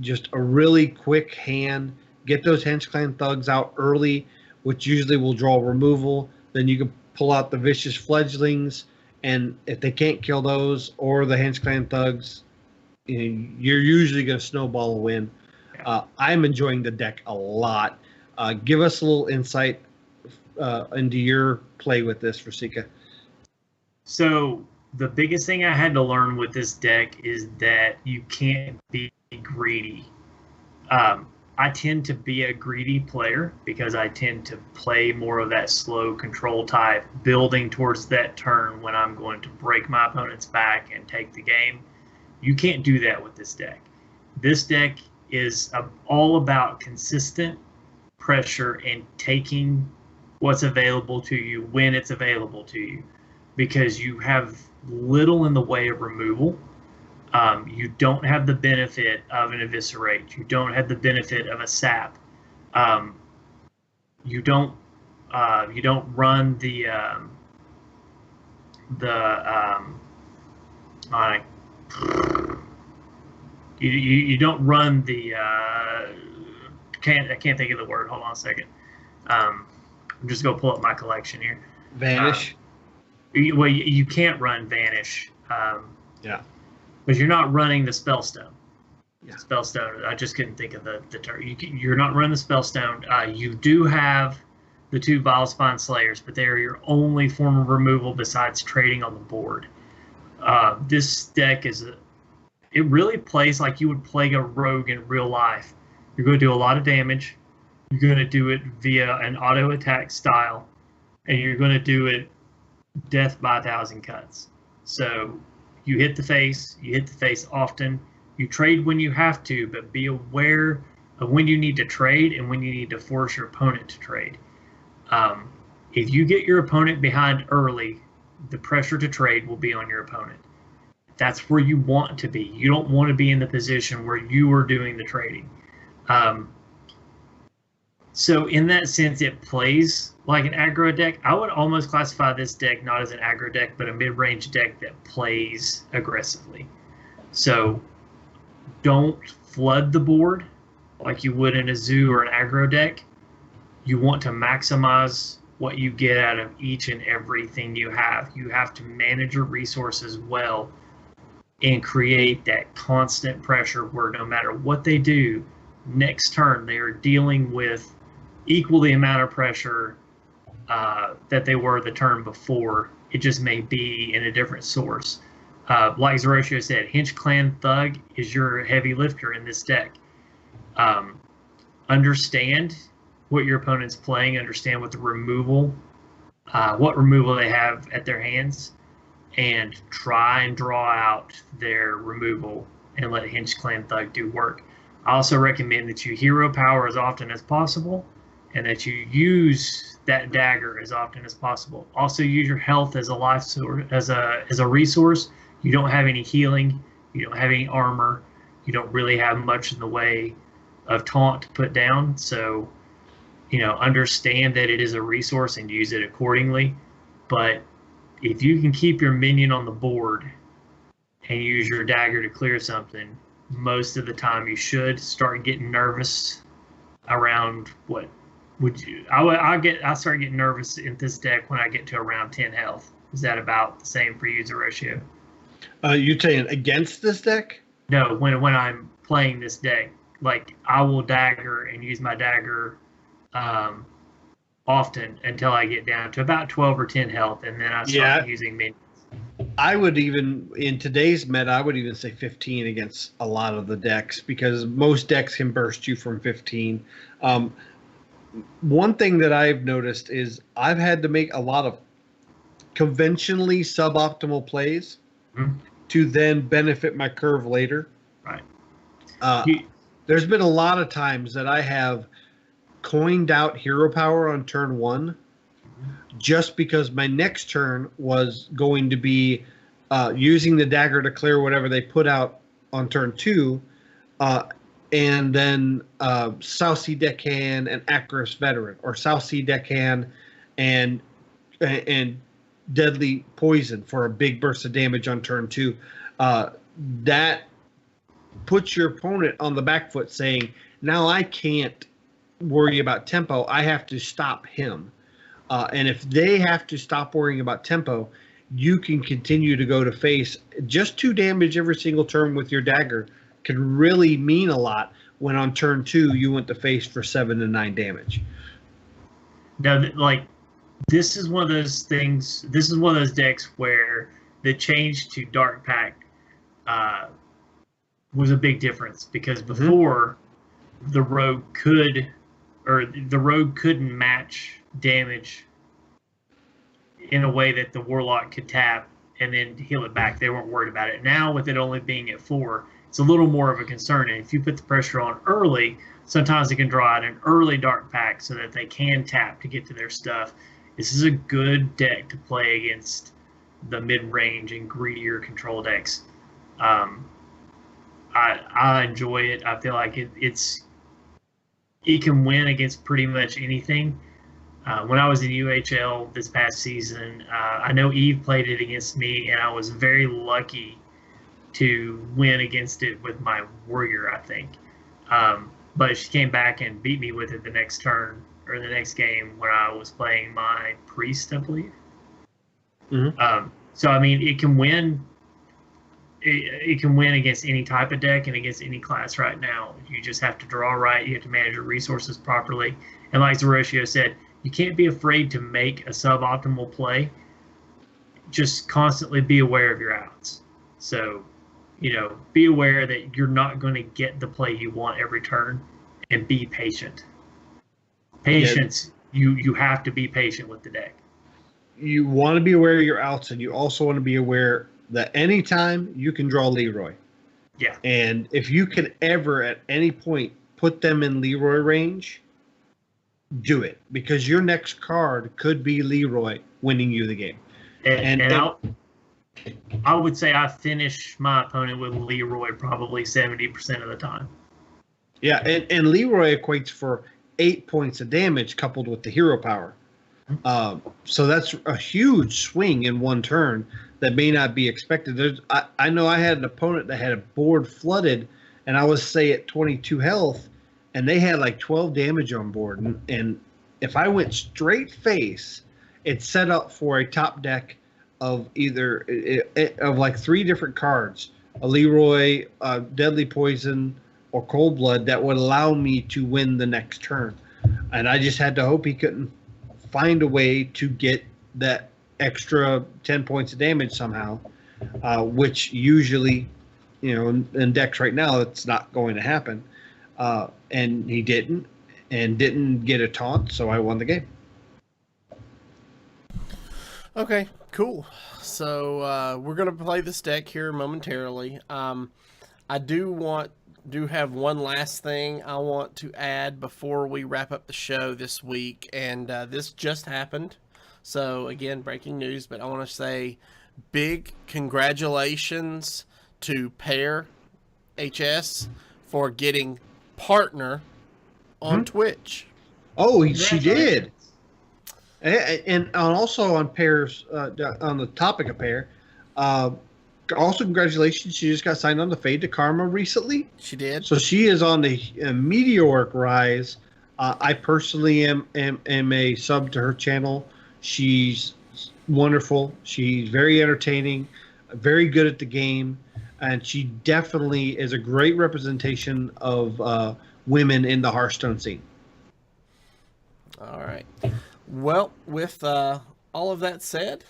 just a really quick hand, get those Hench Clan Thugs out early, which usually will draw removal, then you can pull out the Vicious Fledglings, and if they can't kill those or the Hench Clan Thugs, you're usually going to snowball a win. I'm enjoying the deck a lot. Give us a little insight into your play with this, Rasika.
So the biggest thing I had to learn with this deck is that you can't be greedy. I tend to be a greedy player because I tend to play more of that slow control type, building towards that turn when I'm going to break my opponent's back and take the game. You can't do that with this deck. This deck is all about consistent pressure and taking what's available to you when it's available to you, because you have little in the way of removal. You don't have the benefit of an Eviscerate. You don't have the benefit of a Sap. You don't run you don't run the I can't think of the word. Hold on a second. I'm just gonna pull up my collection here.
Vanish.
You can't run Vanish.
Yeah.
But you're not running the Spellstone.
Yeah.
Spellstone. I just couldn't think of the term. You're not running the Spellstone. You do have the 2 Vile Spine Slayers, but they are your only form of removal besides trading on the board. This deck it really plays like you would play a rogue in real life. You're going to do a lot of damage. You're going to do it via an auto attack style, and you're going to do it death by 1,000 cuts. So you hit the face often. You trade when you have to, but be aware of when you need to trade and when you need to force your opponent to trade. If you get your opponent behind early, the pressure to trade will be on your opponent. That's where you want to be. You don't want to be in the position where you are doing the trading. So in that sense, it plays like an aggro deck. I would almost classify this deck not as an aggro deck, but a mid-range deck that plays aggressively. So don't flood the board like you would in a zoo or an aggro deck. You want to maximize what you get out of each and everything you have. You have to manage your resources well and create that constant pressure where no matter what they do, next turn they are dealing with equal the amount of pressure that they were the turn before. It just may be in a different source. Like Zeroshio said, Hench Clan Thug is your heavy lifter in this deck. Understand what your opponent's playing, understand what removal they have at their hands, and try and draw out their removal and let Hench Clan Thug do work. I also recommend that you hero power as often as possible and that you use that dagger as often as possible. Also use your health as a life source, as a resource. you don't have any healing, you don't have any armor, you don't really have much in the way of taunt to put down. So, understand that it is a resource and use it accordingly. But if you can keep your minion on the board and use your dagger to clear something, most of the time you should start getting nervous around what would you I start getting nervous in this deck when I get to around 10 health. Is that about the same for you, Zerotio?
You saying against this deck?
No, when I'm playing this deck, like I will dagger and use my dagger often until I get down to about 12 or 10 health, and then I start using minions.
I would even, in today's meta, I would even say 15 against a lot of the decks, because most decks can burst you from 15. One thing that I've noticed is I've had to make a lot of conventionally suboptimal plays to then benefit my curve later.
Right.
There's been a lot of times that I have coined out hero power on turn 1 just because my next turn was going to be using the dagger to clear whatever they put out on turn 2, and then South Sea Deckhand and Acris Veteran, or South Sea Deckhand and Deadly Poison for a big burst of damage on turn 2. That puts your opponent on the back foot, saying, now I can't worry about tempo, I have to stop him. And if they have to stop worrying about tempo, you can continue to go to face. Just 2 damage every single turn with your dagger could really mean a lot when on turn 2 you went to face for 7 to 9 damage.
Now, this is one of those things. This is one of those decks where the change to Dark Pact was a big difference, because before the rogue couldn't match damage in a way that the warlock could tap and then heal it back. They weren't worried about it. Now, with it only being at 4, it's a little more of a concern. And if you put the pressure on early, sometimes they can draw out an early Dark Pact so that they can tap to get to their stuff. This is a good deck to play against the mid-range and greedier control decks. I enjoy it. I feel like it can win against pretty much anything. When I was in UHL this past season, I know Eve played it against me, and I was very lucky to win against it with my warrior, I think. But she came back and beat me with it the next turn, or the next game, when I was playing my priest, I believe. So, I mean, it can win. It can win against any type of deck and against any class right now. You just have to draw right. You have to manage your resources properly. And like Zerotio said, you can't be afraid to make a suboptimal play. Just constantly be aware of your outs. So, be aware that you're not going to get the play you want every turn, and be patient. Patience, you have to be patient with the deck.
You want to be aware of your outs, and you also want to be aware that anytime you can draw Leroy.
Yeah.
And if you can ever at any point put them in Leroy range, do it, because your next card could be Leroy winning you the game.
And I would say I finish my opponent with Leroy probably 70% of the time.
Yeah, and Leroy equates for 8 points of damage coupled with the hero power. So that's a huge swing in one turn that may not be expected. I know I had an opponent that had a board flooded, and I was, say, at 22 health, and they had like 12 damage on board. And if I went straight face, it's set up for a top deck of either of like 3 different cards: a Leroy, Deadly Poison, or Cold Blood, that would allow me to win the next turn. And I just had to hope he couldn't find a way to get that extra 10 points of damage somehow, which usually, in decks right now, it's not going to happen. And he didn't get a taunt, so I won the game.
Okay, cool. So we're going to play this deck here momentarily. I do have one last thing I want to add before we wrap up the show this week, and this just happened. So again, breaking news, but I want to say big congratulations to Pear HS for getting partner on Twitch.
Oh, she did.
Congratulations.
And also on Pear's, on the topic of Pear, also congratulations. She just got signed on the Fade to Karma recently.
She did.
So she is on the meteoric rise. I personally am a sub to her channel. She's wonderful. She's very entertaining, very good at the game, and she definitely is a great representation of women in the Hearthstone scene.
All right. Well, with all of that said,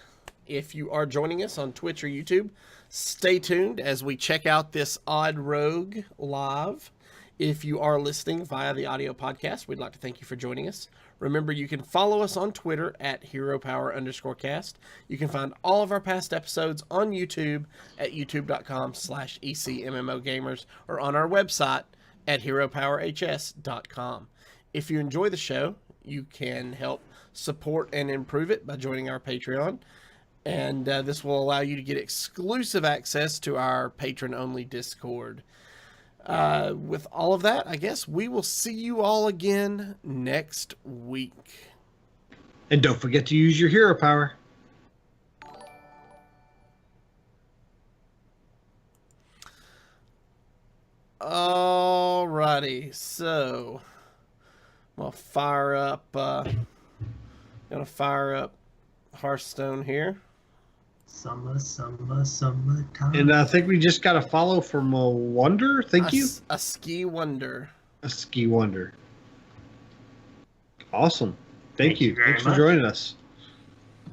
if you are joining us on Twitch or YouTube, stay tuned as we check out this Odd Rogue live. If you are listening via the audio podcast, we'd like to thank you for joining us. Remember, you can follow us on Twitter at HeroPower_cast. You can find all of our past episodes on YouTube at youtube.com/ECMMOgamers or on our website at HeroPowerHS.com. If you enjoy the show, you can help support and improve it by joining our Patreon. And this will allow you to get exclusive access to our patron-only Discord. With all of that, I guess we will see you all again next week.
And don't forget to use your hero power.
Alrighty, so I'll fire up. Gonna fire up Hearthstone here.
Summertime.
And I think we just got a follow from a Wonder. Thank you.
A Ski Wonder.
A Ski Wonder. Awesome. Thank you.
very
Thanks for
much.
joining us.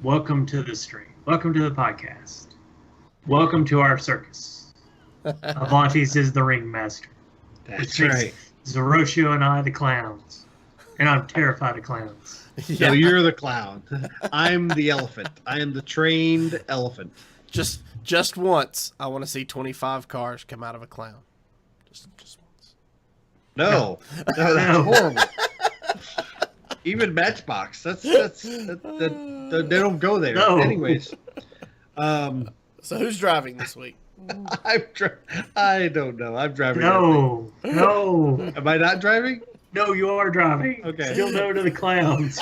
Welcome to the stream. Welcome to the podcast. Welcome to our circus. Avantes is the ringmaster.
That's
Which makes
right.
Zoroshio and I the clowns. And I'm terrified of clowns.
So you're the clown. I'm the elephant. I am the trained elephant.
Just once, I want to see 25 cars come out of a clown. Just once.
No, that's horrible. Even Matchbox. That they don't go there.
No.
Anyways,
So who's driving this week?
I don't know. I'm driving.
No.
Am I not driving?
No, you are driving.
Okay.
Still no to the clowns.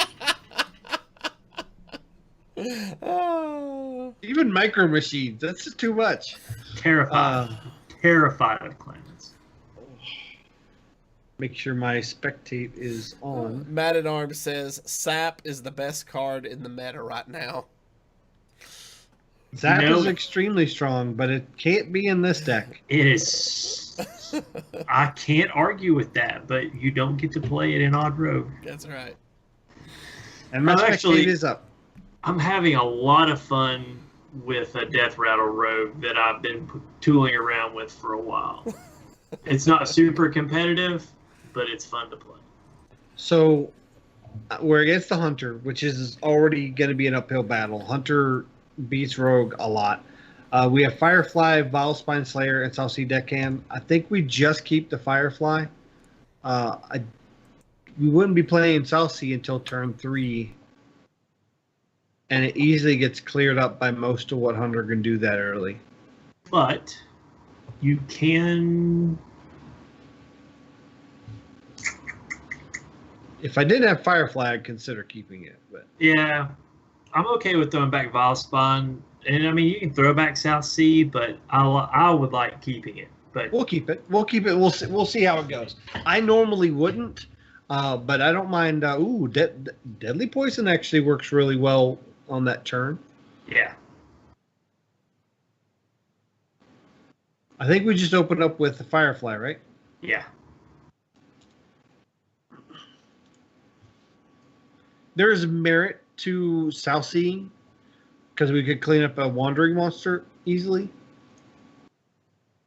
Even Micro Machines. That's just too much.
Terrified. Terrified of clowns.
Make sure my spectate is on.
Matt at Arms says Sap is the best card in the meta right now.
Zap
No.
is extremely strong, but it can't be in this deck.
It is. I can't argue with that, but you don't get to play it in Odd Rogue.
That's right.
And my
I'm
spectate
actually-
is up.
I'm having a lot of fun with a Death Rattle Rogue that I've been tooling around with for a while. It's not super competitive, but it's fun to play.
So we're against the Hunter, which is already going to be an uphill battle. Hunter beats Rogue a lot. We have Firefly, Vile Spine Slayer, and South Sea Deckhand. I think we just keep the Firefly. We wouldn't be playing South Sea until turn 3. And it easily gets cleared up by most of what Hunter can do that early.
But you can.
If I didn't have Firefly, I'd consider keeping it. But
Yeah, I'm okay with throwing back Vilespawn. And I mean, you can throw back South Sea, but I would like keeping it. But
we'll keep it. We'll keep it. We'll see how it goes. I normally wouldn't, but I don't mind. Deadly Poison actually works really well on that turn.
yeah,
I think we just opened up with the Firefly, right?
yeah.
There is merit to South Seeing because we could clean up a Wandering Monster easily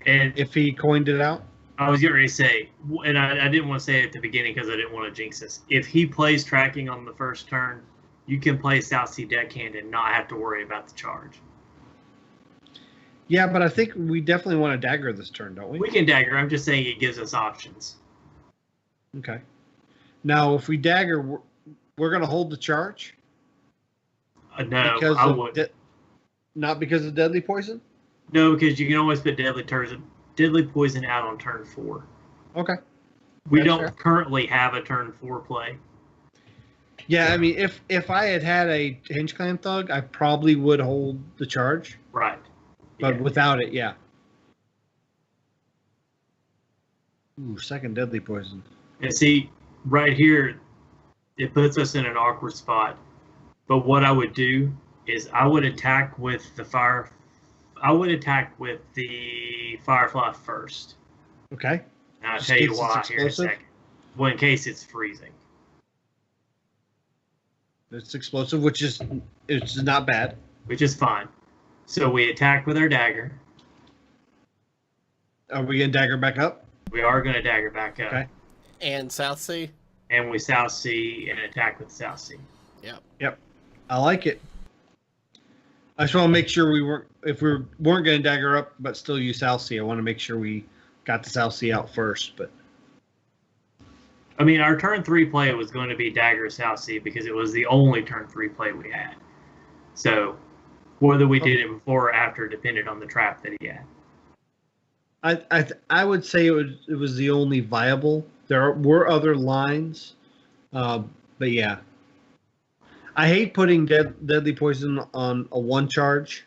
And
if he coined it out.
I was getting ready to say, and I didn't want to say it at the beginning because I didn't want to jinx this. If he plays tracking on the first turn, you can play South Sea Deckhand and not have to worry about the charge.
Yeah, but I think we definitely want to dagger this turn, don't we?
We can dagger. I'm just saying it gives us options.
Okay. Now, if we dagger, we're going to hold the charge.
No,
Because
I
of
would.
Not because of deadly poison?
No, because you can always put deadly poison out on turn 4.
Okay.
We
That's
don't
fair.
currently have a turn 4 play.
Yeah, I mean, if I had a Hinge Clan Thug, I probably would hold the charge.
Right.
But
Yeah.
without it, yeah. Ooh, second deadly poison.
And see, right here, it puts us in an awkward spot. But what I would do is I would attack with the Firefly first.
Okay.
And I'll
Just
tell you
in case
why
it's
here in a
explosive?
second. Well, in case it's freezing.
It's explosive, which is not bad.
Which is fine. So we attack with our dagger.
Are we going to dagger back up?
We are going to dagger back up.
Okay.
And South Sea.
And we South Sea and attack with South Sea.
Yep.
I like it. I just want to make sure if we weren't going to dagger up, but still use South Sea, I want to make sure we got the South Sea out first. But
I mean, our turn 3 play was going to be dagger South Sea because it was the only turn 3 play we had. So whether we did it before or after depended on the trap that he had.
I would say it was the only viable. There were other lines, but yeah. I hate putting deadly poison on a 1 charge.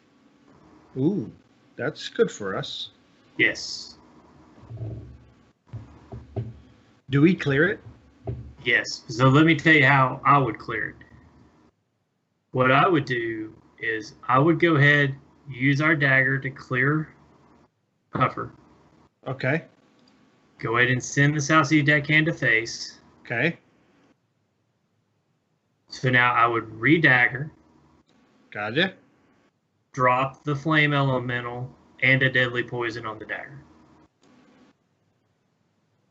Ooh, that's good for us.
Yes.
Do we clear it?
Yes. So let me tell you how I would clear it. What I would do is I would go ahead, use our dagger to clear Puffer.
Okay.
Go ahead and send the South Sea deckhand to face.
Okay.
So now I would re-dagger,
Gotcha.
drop the flame elemental and a deadly poison on the dagger.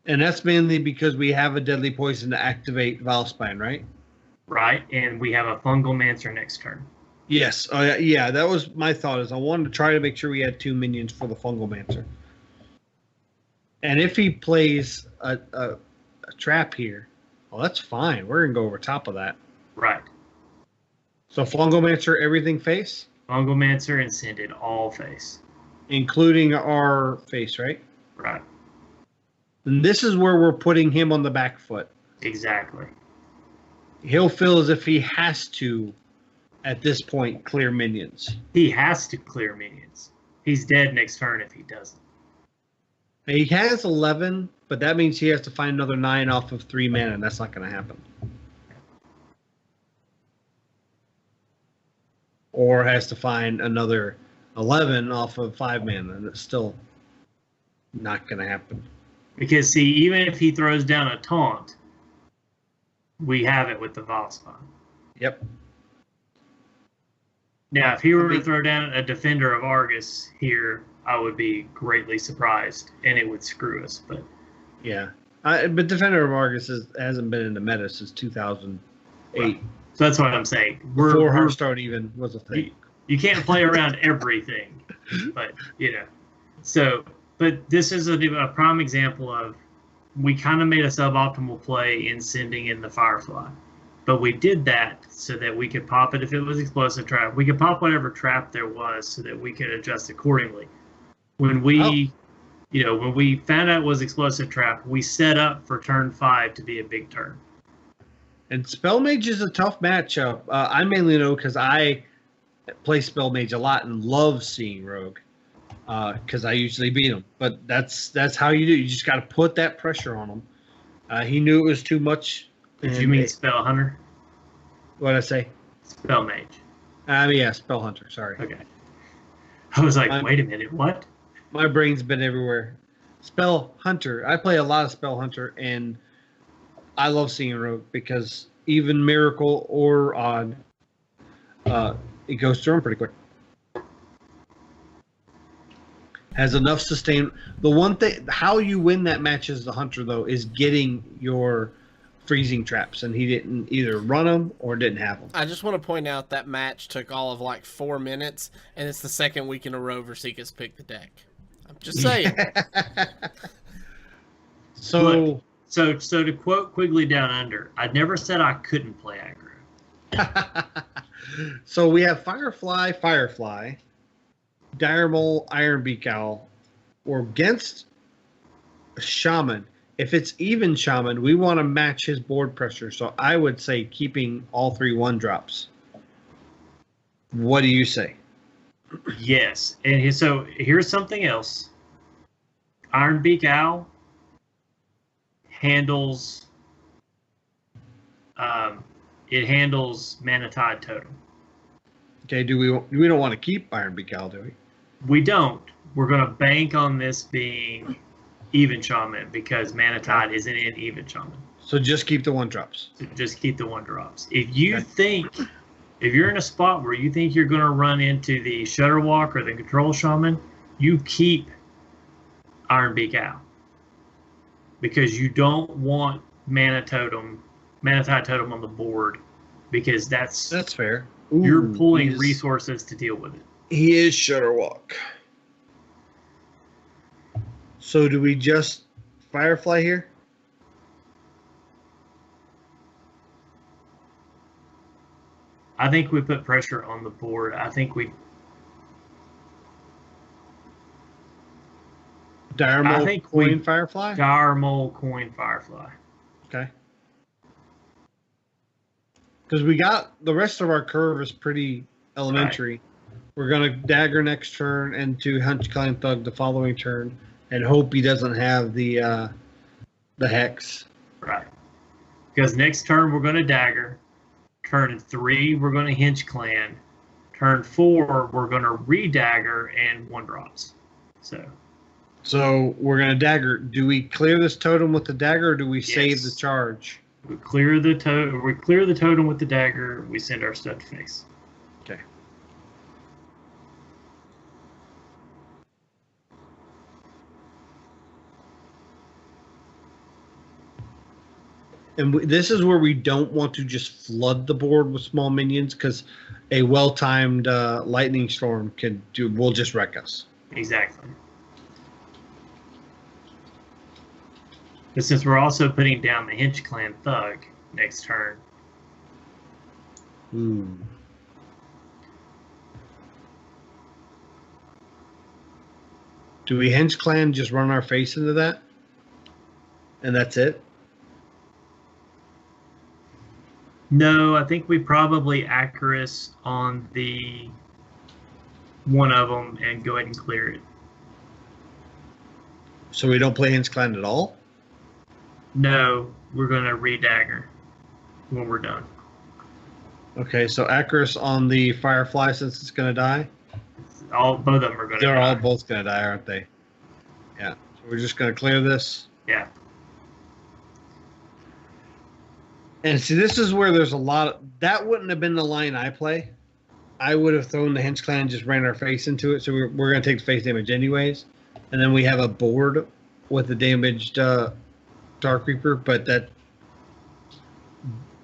And that's mainly because we have a deadly poison to activate Valspine, right?
Right? And we have a fungal mancer next turn.
Yes. Oh, yeah. That was my thought. Is I wanted to try to make sure we had 2 minions for the fungal mancer. And if he plays a trap here, well, that's fine. We're gonna go over top of that.
Right.
So fungal mancer, everything face,
Fungal mancer and send it all face.
including our face, right?
Right.
And this is where we're putting him on the back foot.
Exactly.
He'll feel as if he has to, at this point, clear minions.
He has to clear minions. He's dead next turn if he doesn't.
He has 11, but that means he has to find another 9 off of 3 mana, and that's not going to happen. Or has to find another 11 off of 5 mana, and it's still not going to happen.
Because, see, even if he throws down a taunt, we have it with the Valspine.
Yep.
Now, if he were to throw down a Defender of Argus here, I would be greatly surprised, and it would screw us. But
Yeah. But Defender of Argus hasn't been in the meta since 2008.
Right. So that's what I'm saying.
Before Hearthstone even was a thing.
You can't play around everything, but So, but this is a prime example of we kind of made a suboptimal play in sending in the Firefly, but we did that so that we could pop it if it was explosive trap. We could pop whatever trap there was so that we could adjust accordingly. When we, when we found out it was explosive trap, we set up for turn 5 to be a big turn.
And Spell Mage is a tough matchup. I mainly know because I play Spell Mage a lot and love seeing Rogue because I usually beat him. But that's how you do. You just got to put that pressure on him. He knew it was too much.
Did you mean Spell Hunter?
What did I say?
Spell Mage.
Yeah, Spell Hunter. Sorry.
Okay. I was like, wait a minute, what?
My brain's been everywhere. Spell Hunter. I play a lot of Spell Hunter, and I love seeing Rogue because even Miracle or Odd, it goes through them pretty quick. Has enough sustain. The one thing, how you win that match as the Hunter, though, is getting your freezing traps, and he didn't either run them or didn't have them.
I just want to point out that match took all of like 4 minutes, and it's the second week in a row Versika's picked the deck. I'm just saying.
So
to quote Quigley Down Under, I never said I couldn't play aggro.
So we have Firefly, Dire Mole, Iron Beak Owl, or against a Shaman. If it's even Shaman, we want to match his board pressure. So I would say keeping all 3 1-drops. What do you say?
Yes. And so here's something else. Iron Beak Owl handles it handles Mana Tide Totem.
Okay, we don't want to keep Iron Beak Owl, do we?
We don't. We're going to bank on this being even Shaman because Mana Tide isn't in even Shaman.
So just keep the 1-drops.
So just keep the 1-drops. If you think, if you're in a spot where you think you're going to run into the Shutterwalk or the Control Shaman, you keep Iron Beak Owl because you don't want Mana Tide Totem on the board because that's
fair.
You're pulling resources to deal with it.
He is Shutterwalk. So do we just Firefly here?
I think we put pressure on the board. I think we...
Dire Mole, Coin, Firefly?
Dire Mole, Coin, Firefly.
Okay. Because we got the rest of our curve is pretty elementary. Right. We're going to dagger next turn and to Hunch Clan Thug the following turn and hope he doesn't have the hex.
Right. Because next turn we're going to dagger. Turn 3 we're going to Hinch Clan. Turn 4 we're going to re-dagger and 1-drops. So
we're going to dagger. Do we clear this totem with the dagger or do we save the charge?
We clear the totem with the dagger. We send our stud to face.
Okay. And this is where we don't want to just flood the board with small minions because a well-timed lightning storm will just wreck us.
Exactly. But since we're also putting down the Hinch Clan Thug next turn.
Do we Hinch Clan just run our face into that? And that's it?
No, I think we probably Icarus on the one of them and go ahead and clear it.
So we don't play Hinch Clan at all?
No, we're going to re-dagger when we're done.
Okay, so Icarus on the Firefly since it's going to die?
Both of them are going to die.
They're all both going to die, aren't they? Yeah. So we're just going to clear this?
Yeah.
And see, this is where there's a lot of... That wouldn't have been the line I play. I would have thrown the Hinch Clan and just ran our face into it. So we're going to take the face damage anyways. And then we have a board with the damaged Dark Reaper, but that...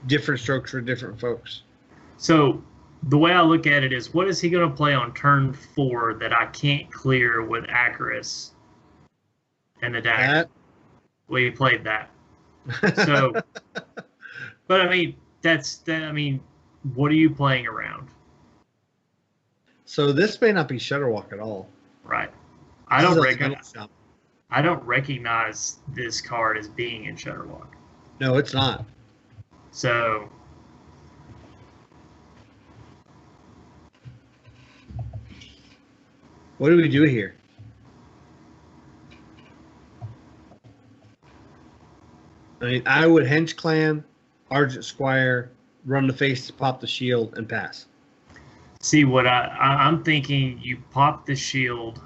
Different strokes for different folks.
So the way I look at it is, what is he going to play on turn 4 that I can't clear with Icarus and the dagger? Well, he played that. So... But I mean, what are you playing around?
So this may not be Shutterwalk at all.
Right. I don't recognize this card as being in Shutterwalk.
No, it's not.
So
what do we do here? I mean, I would Hench Clan, Argent Squire, run the face to pop the shield, and pass.
See, what I'm thinking, you pop the shield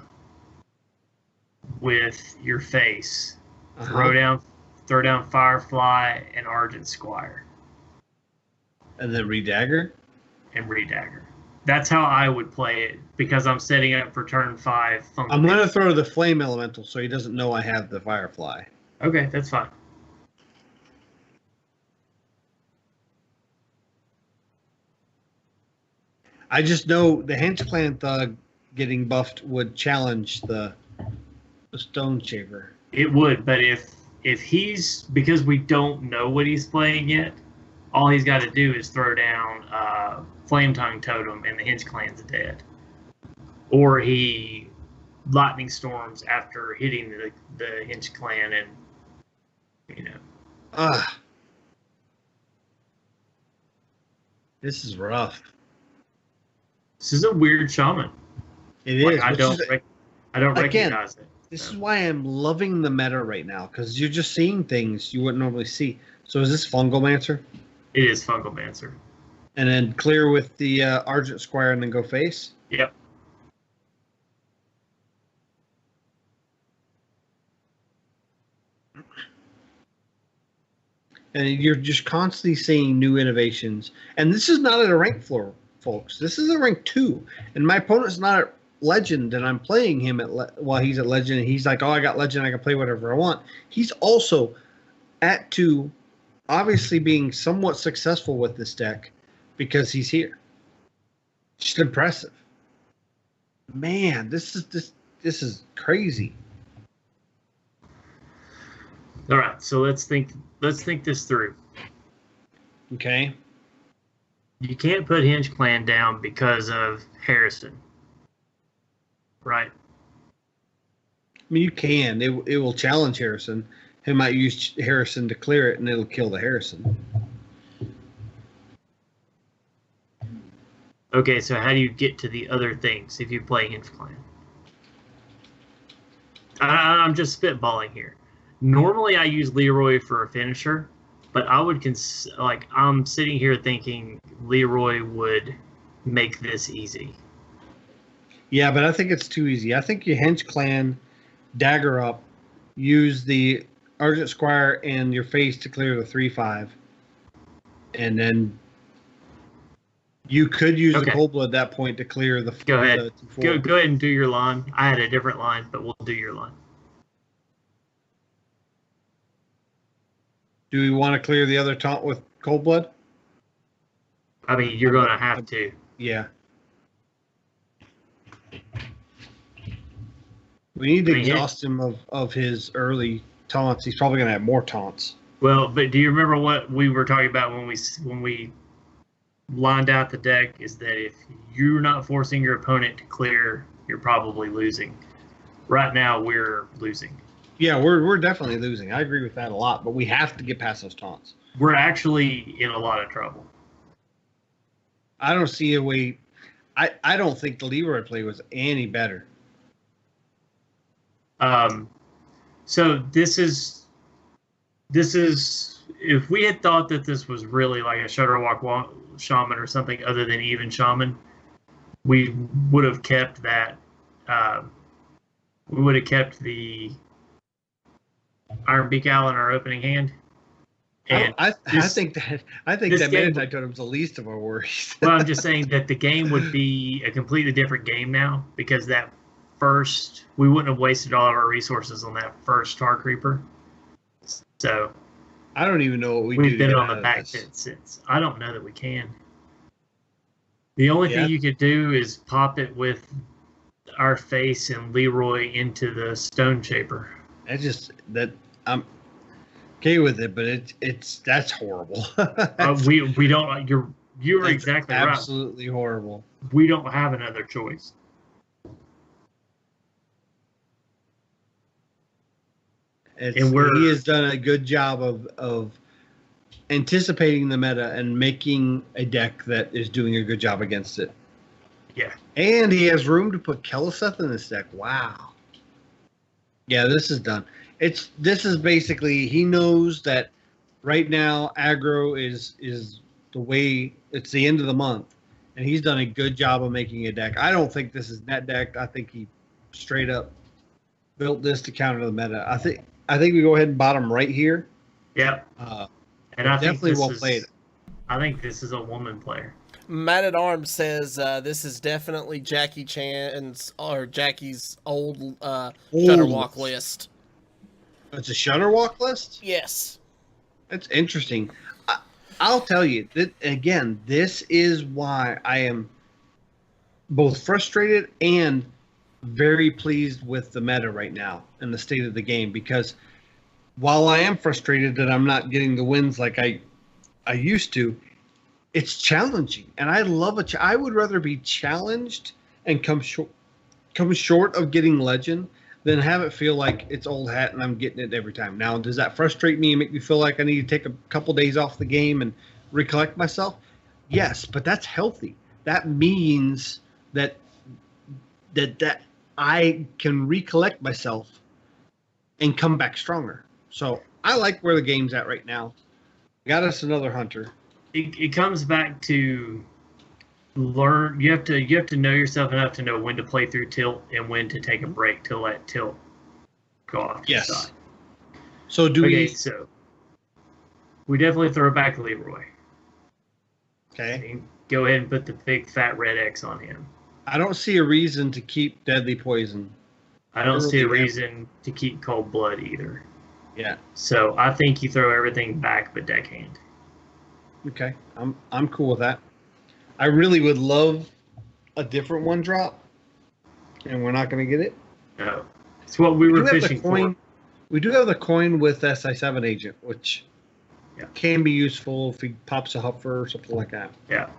with your face, throw down Firefly and Argent Squire.
And then re-dagger?
And re-dagger. That's how I would play it, because I'm setting up for turn 5.
I'm going to throw the Flame Elemental so he doesn't know I have the Firefly.
Okay, that's fine.
I just know the Hench Clan Thug getting buffed would challenge the Stone Shaver.
It would, but if he's, because we don't know what he's playing yet, all he's got to do is throw down Flame Tongue Totem and the Hinch Clan's dead. or he lightning storms after hitting the Hinge Clan, and
This is rough.
this is a weird shaman.
It is.
I don't recognize it.
This is why I'm loving the meta right now, because you're just seeing things you wouldn't normally see. So is this Fungalmancer?
It is Fungalmancer.
And then clear with the Argent Squire and then go face?
Yep.
And you're just constantly seeing new innovations. And this is not at a rank floor, folks. This is a rank 2. And my opponent's not at Legend, and I'm playing him while he's at Legend, and he's like, oh, I got Legend, I can play whatever I want. He's also at 2, obviously being somewhat successful with this deck because he's here. Just impressive. Man, this is crazy.
All right, so let's think this through.
Okay.
You can't put Hinge Clan down because of Harrison, right?
I mean, you can. It will challenge Harrison. He might use Harrison to clear it, and it'll kill the Harrison.
Okay, so how do you get to the other things if you play Hinge Clan? I'm just spitballing here. Normally, I use Leroy for a finisher, but I would I'm sitting here thinking Leroy would make this easy.
Yeah, but I think it's too easy. I think you Hinge Clan, dagger up, use the Argent Squire and your face to clear the 3/5, and then you could use the Cold Blood at that point to clear the.
Go ahead.
The
go ahead and do your line. I had a different line, but we'll do your line.
Do we want to clear the other taunt with Cold Blood?
I mean, you're going to have to.
Yeah. We need to exhaust him of his early taunts. He's probably going to have more taunts.
Well, but do you remember what we were talking about when we lined out the deck? Is that if you're not forcing your opponent to clear, you're probably losing. Right now, we're losing.
Yeah, we're definitely losing. I agree with that a lot, but we have to get past those taunts.
We're actually in a lot of trouble.
I don't see a way. I don't think the Leroy play was any better.
So this is if we had thought that this was really like a Shutterwalk Shaman or something other than even Shaman, we would have kept that. We would have kept the Iron Beak Owl in our opening hand. And
I think that Manatite Totem's the least of our worries.
Well, I'm just saying that the game would be a completely different game now because that first we wouldn't have wasted all of our resources on that first Star Creeper. So
I don't even know what
we've been on the back foot since. I don't know that we can. The only thing you could do is pop it with our face and Leroy into the Stone Shaper.
I'm okay with it, but that's horrible.
We don't. You're exactly right.
Absolutely horrible.
We don't have another choice.
He has done a good job of anticipating the meta and making a deck that is doing a good job against it.
Yeah.
And he has room to put Keleseth in this deck. Wow. Yeah, this is done. This is basically, he knows that right now aggro is the way, it's the end of the month, and he's done a good job of making a deck. I don't think this is net deck. I think he straight up built this to counter the meta. I think we go ahead and bottom right here.
Yep. And I
definitely well played.
I think this is a woman player.
Matt at Arms says this is definitely Jackie Chan's or Jackie's old Shutterwalk list.
It's a Shutterwalk list?
Yes.
That's interesting. I'll tell you, that again, this is why I am both frustrated and very pleased with the meta right now and the state of the game, because while I am frustrated that I'm not getting the wins like I used to, it's challenging. And I love I would rather be challenged and come come short of getting legend, then have it feel like it's old hat and I'm getting it every time. Now, does that frustrate me and make me feel like I need to take a couple days off the game and recollect myself? Yes, but that's healthy. That means that I can recollect myself and come back stronger. So I like where the game's at right now. Got us another hunter.
It comes back to learn. You have to know yourself enough to know when to play through tilt and when to take a break to let tilt go off to the side.
So
So we definitely throw back Leroy.
Okay.
And go ahead and put the big fat red X on him.
I don't see a reason to keep Deadly Poison.
I don't see a reason to keep Cold Blood either.
Yeah.
So I think you throw everything back but deckhand.
Okay. I'm cool with that. I really would love a different one drop, and we're not going to get it.
No. It's what we were fishing for.
We do have the coin with SI7 agent, which can be useful if he pops a huffer or something like that.
Yeah.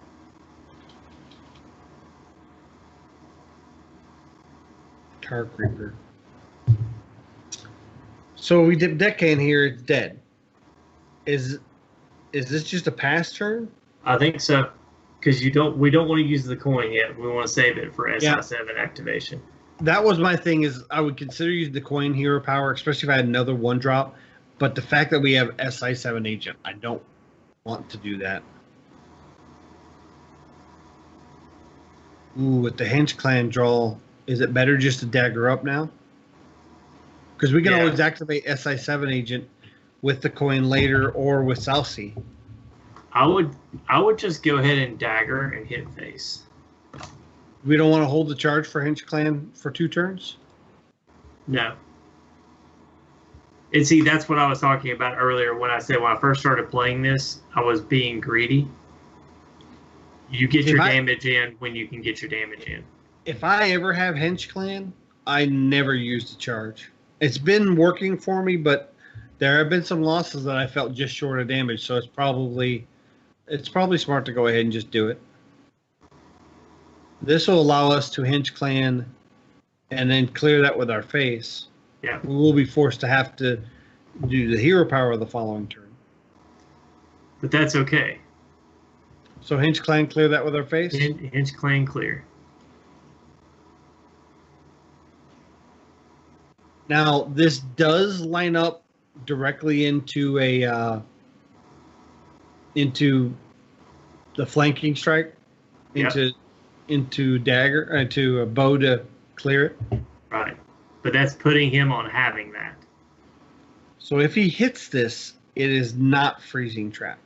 Tar Creeper. So we dip deckhand here, it's dead. Is this just a pass turn?
I think so. Because we don't want to use the coin yet. We want to save it for SI7 activation.
That was my thing, is I would consider using the coin hero power, especially if I had another one drop. But the fact that we have SI7 agent, I don't want to do that. Ooh, with the Hench Clan draw, is it better just to dagger up now? Because we can always activate SI7 agent with the coin later or with South Sea.
I would just go ahead and dagger and hit face.
We don't want to hold the charge for Hench Clan for 2 turns?
No. And see, that's what I was talking about earlier when I said when I first started playing this, I was being greedy. You get your damage in when you can get your damage in.
If I ever have Hench Clan, I never use the charge. It's been working for me, but there have been some losses that I felt just short of damage, so it's probably smart to go ahead and just do it. This will allow us to Hench Clan and then clear that with our face.
Yeah.
We will be forced to have to do the hero power the following turn.
But that's okay.
So Hench Clan clear that with our face?
Hench Clan clear.
Now, this does line up directly into into the flanking strike, into dagger, into a bow to clear it.
Right. But that's putting him on having that.
So if he hits this, it is not freezing trap.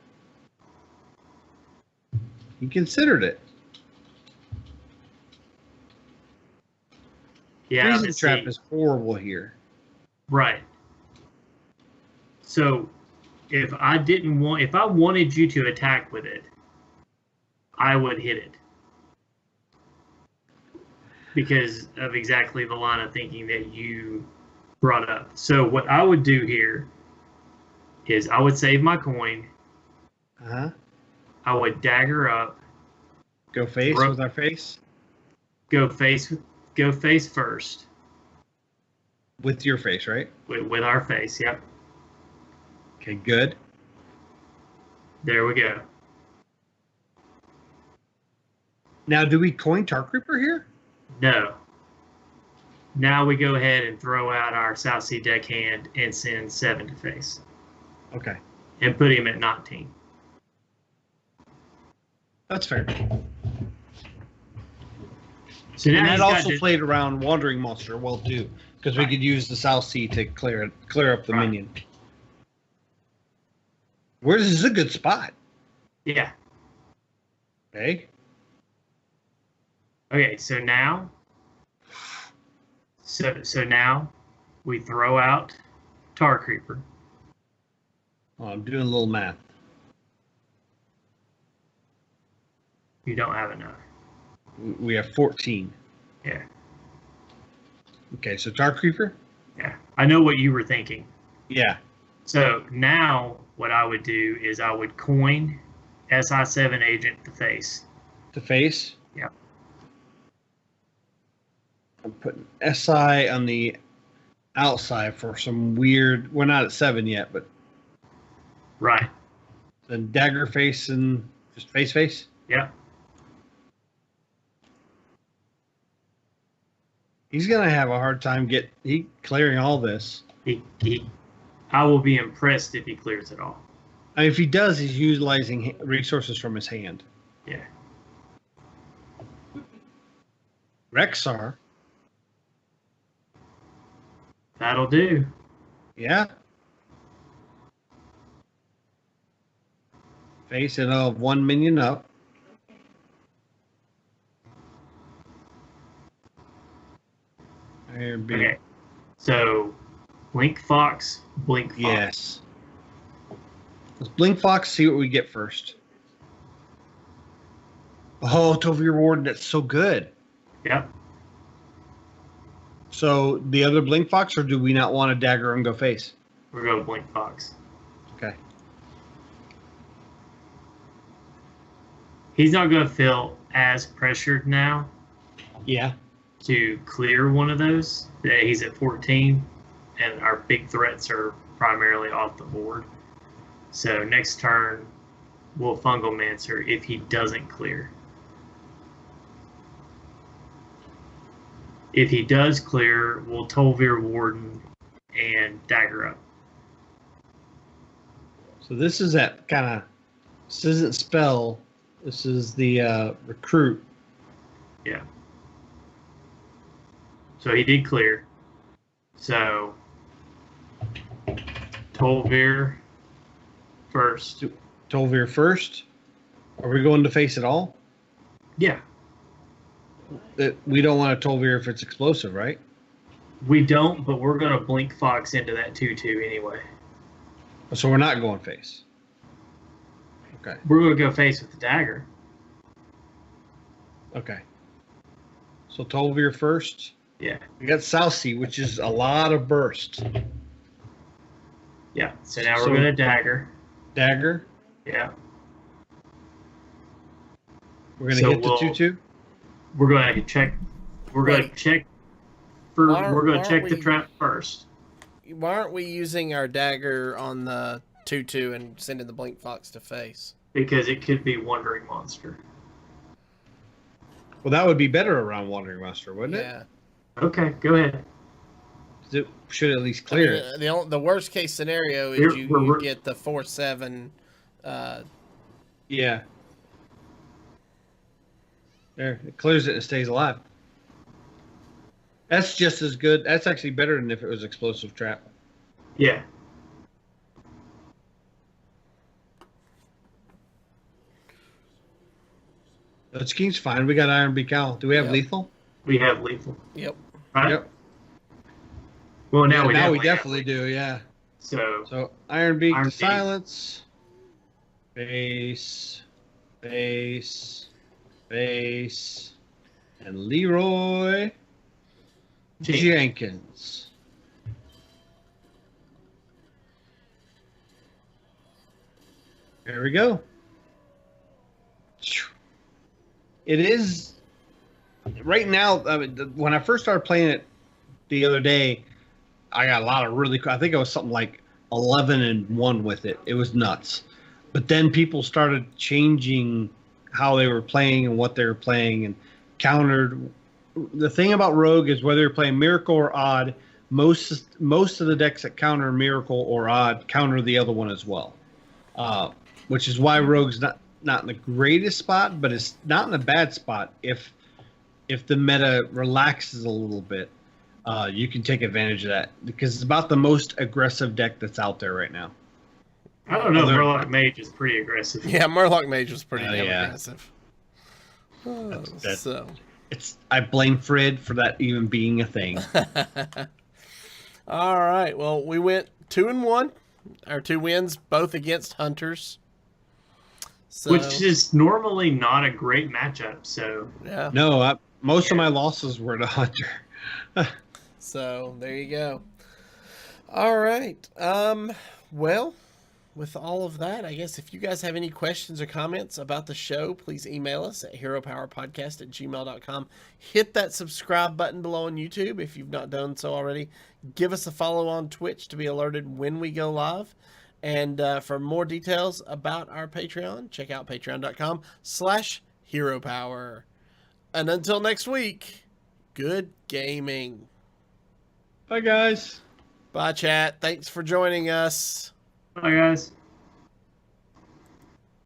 He considered it.
Yeah,
freezing trap is horrible here.
Right. So if I wanted you to attack with it, I would hit it. Because of exactly the line of thinking that you brought up. So what I would do here is I would save my coin.
Uh-huh.
I would dagger up.
Go face with our face?
Go face first.
With your face, right?
With our face, yep.
Okay, good.
There we go.
Now, do we coin Tar Creeper here?
No. Now we go ahead and throw out our South Sea deckhand and send 7 to face.
Okay.
And put him at 19.
That's fair.
So now
and that also played around Wandering Monster well too, because we could use the South Sea to clear up the minion. Where is this a good spot?
Yeah.
Okay.
Okay, so now now we throw out Tar Creeper.
Oh, I'm doing a little math.
You don't have enough.
We have 14.
Yeah.
Okay, so Tar Creeper?
Yeah. I know what you were thinking.
Yeah.
So now what I would do is I would coin SI7 agent to face.
To face?
Yeah.
I'm putting SI on the outside for some weird. We're not at 7 yet, but
Right.
then dagger face and just face.
Yeah.
He's gonna have a hard time clearing all this.
I will be impressed if he clears it all.
I mean, if he does, he's utilizing resources from his hand.
Yeah.
Rexar.
That'll do.
Yeah. Face it of 1 minion up.
Okay. So, Blink Fox, Blink Fox.
Yes. Let's Blink Fox, see what we get first. Oh, Tovir Warden, that's so good.
Yep.
So, the other Blink Fox, or do we not want a dagger and go face?
We're going to Blink Fox.
Okay.
He's not going to feel as pressured now
Yeah.
to clear one of those. He's at 14, and our big threats are primarily off the board. So next turn, we'll Fungalmancer if he doesn't clear. If he does clear, we'll Tolvir Warden and Dagger up.
So this is that kind of, this isn't spell, this is the recruit.
Yeah. So he did clear. So Tolvir first.
Tolvir first. Are we going to face it all?
Yeah.
We don't want a Tolvir if it's explosive, right?
We don't, but we're going to Blink Fox into that 2/2 anyway.
So we're not going face. Okay.
We're going to go face with the dagger.
Okay. So Tolvir first.
Yeah.
We got Southsea, which is a lot of burst.
Yeah. So now we're going to dagger.
Dagger.
Yeah.
We're going to hit the 2/2.
We're going to check. We're going to check. We're going to check the trap first.
Why aren't we using our dagger on the 2/2 and sending the Blink Fox to face?
Because it could be Wandering Monster.
Well, that would be better around Wandering Monster, wouldn't it?
Yeah.
Okay, go ahead.
It should at least clear it.
The worst case scenario is you get the 4/7.
Yeah. There, it clears it and stays alive. That's just as good. That's actually better than if it was explosive trap.
Yeah.
That's King's fine. We got Iron Beak Owl. Do we have lethal?
We have lethal.
Yep.
Right?
Yep.
Well, now
we definitely do, yeah.
So
Iron Beak
Iron
to
Beak.
silence. Base. And Leroy Jenkins. There we go. It is right now. I mean, when I first started playing it the other day, I got a lot of really. I think it was something like 11-1 with it. It was nuts. But then people started changing how they were playing and what they were playing and countered. The thing about Rogue is whether you're playing Miracle or Odd, most of the decks that counter Miracle or Odd counter the other one as well, which is why Rogue's not in the greatest spot, but it's not in a bad spot if the meta relaxes a little bit. You can take advantage of that because it's about the most aggressive deck that's out there right now.
I don't know. Murloc Mage is pretty aggressive.
Yeah, Murloc Mage was pretty damn
yeah.
aggressive.
I blame Fred for that even being a thing.
All right. Well, we went 2-1. Our 2 wins, both against Hunters. So,
which is normally not a great matchup. So
yeah.
No, most of my losses were to Hunter.
So there you go. All right. Well, with all of that, I guess if you guys have any questions or comments about the show, please email us at heropowerpodcast@gmail.com. Hit that subscribe button below on YouTube if you've not done so already. Give us a follow on Twitch to be alerted when we go live. And for more details about our Patreon, check out patreon.com/heropower. And until next week, good gaming.
Bye, guys.
Bye, chat. Thanks for joining us.
Bye, guys.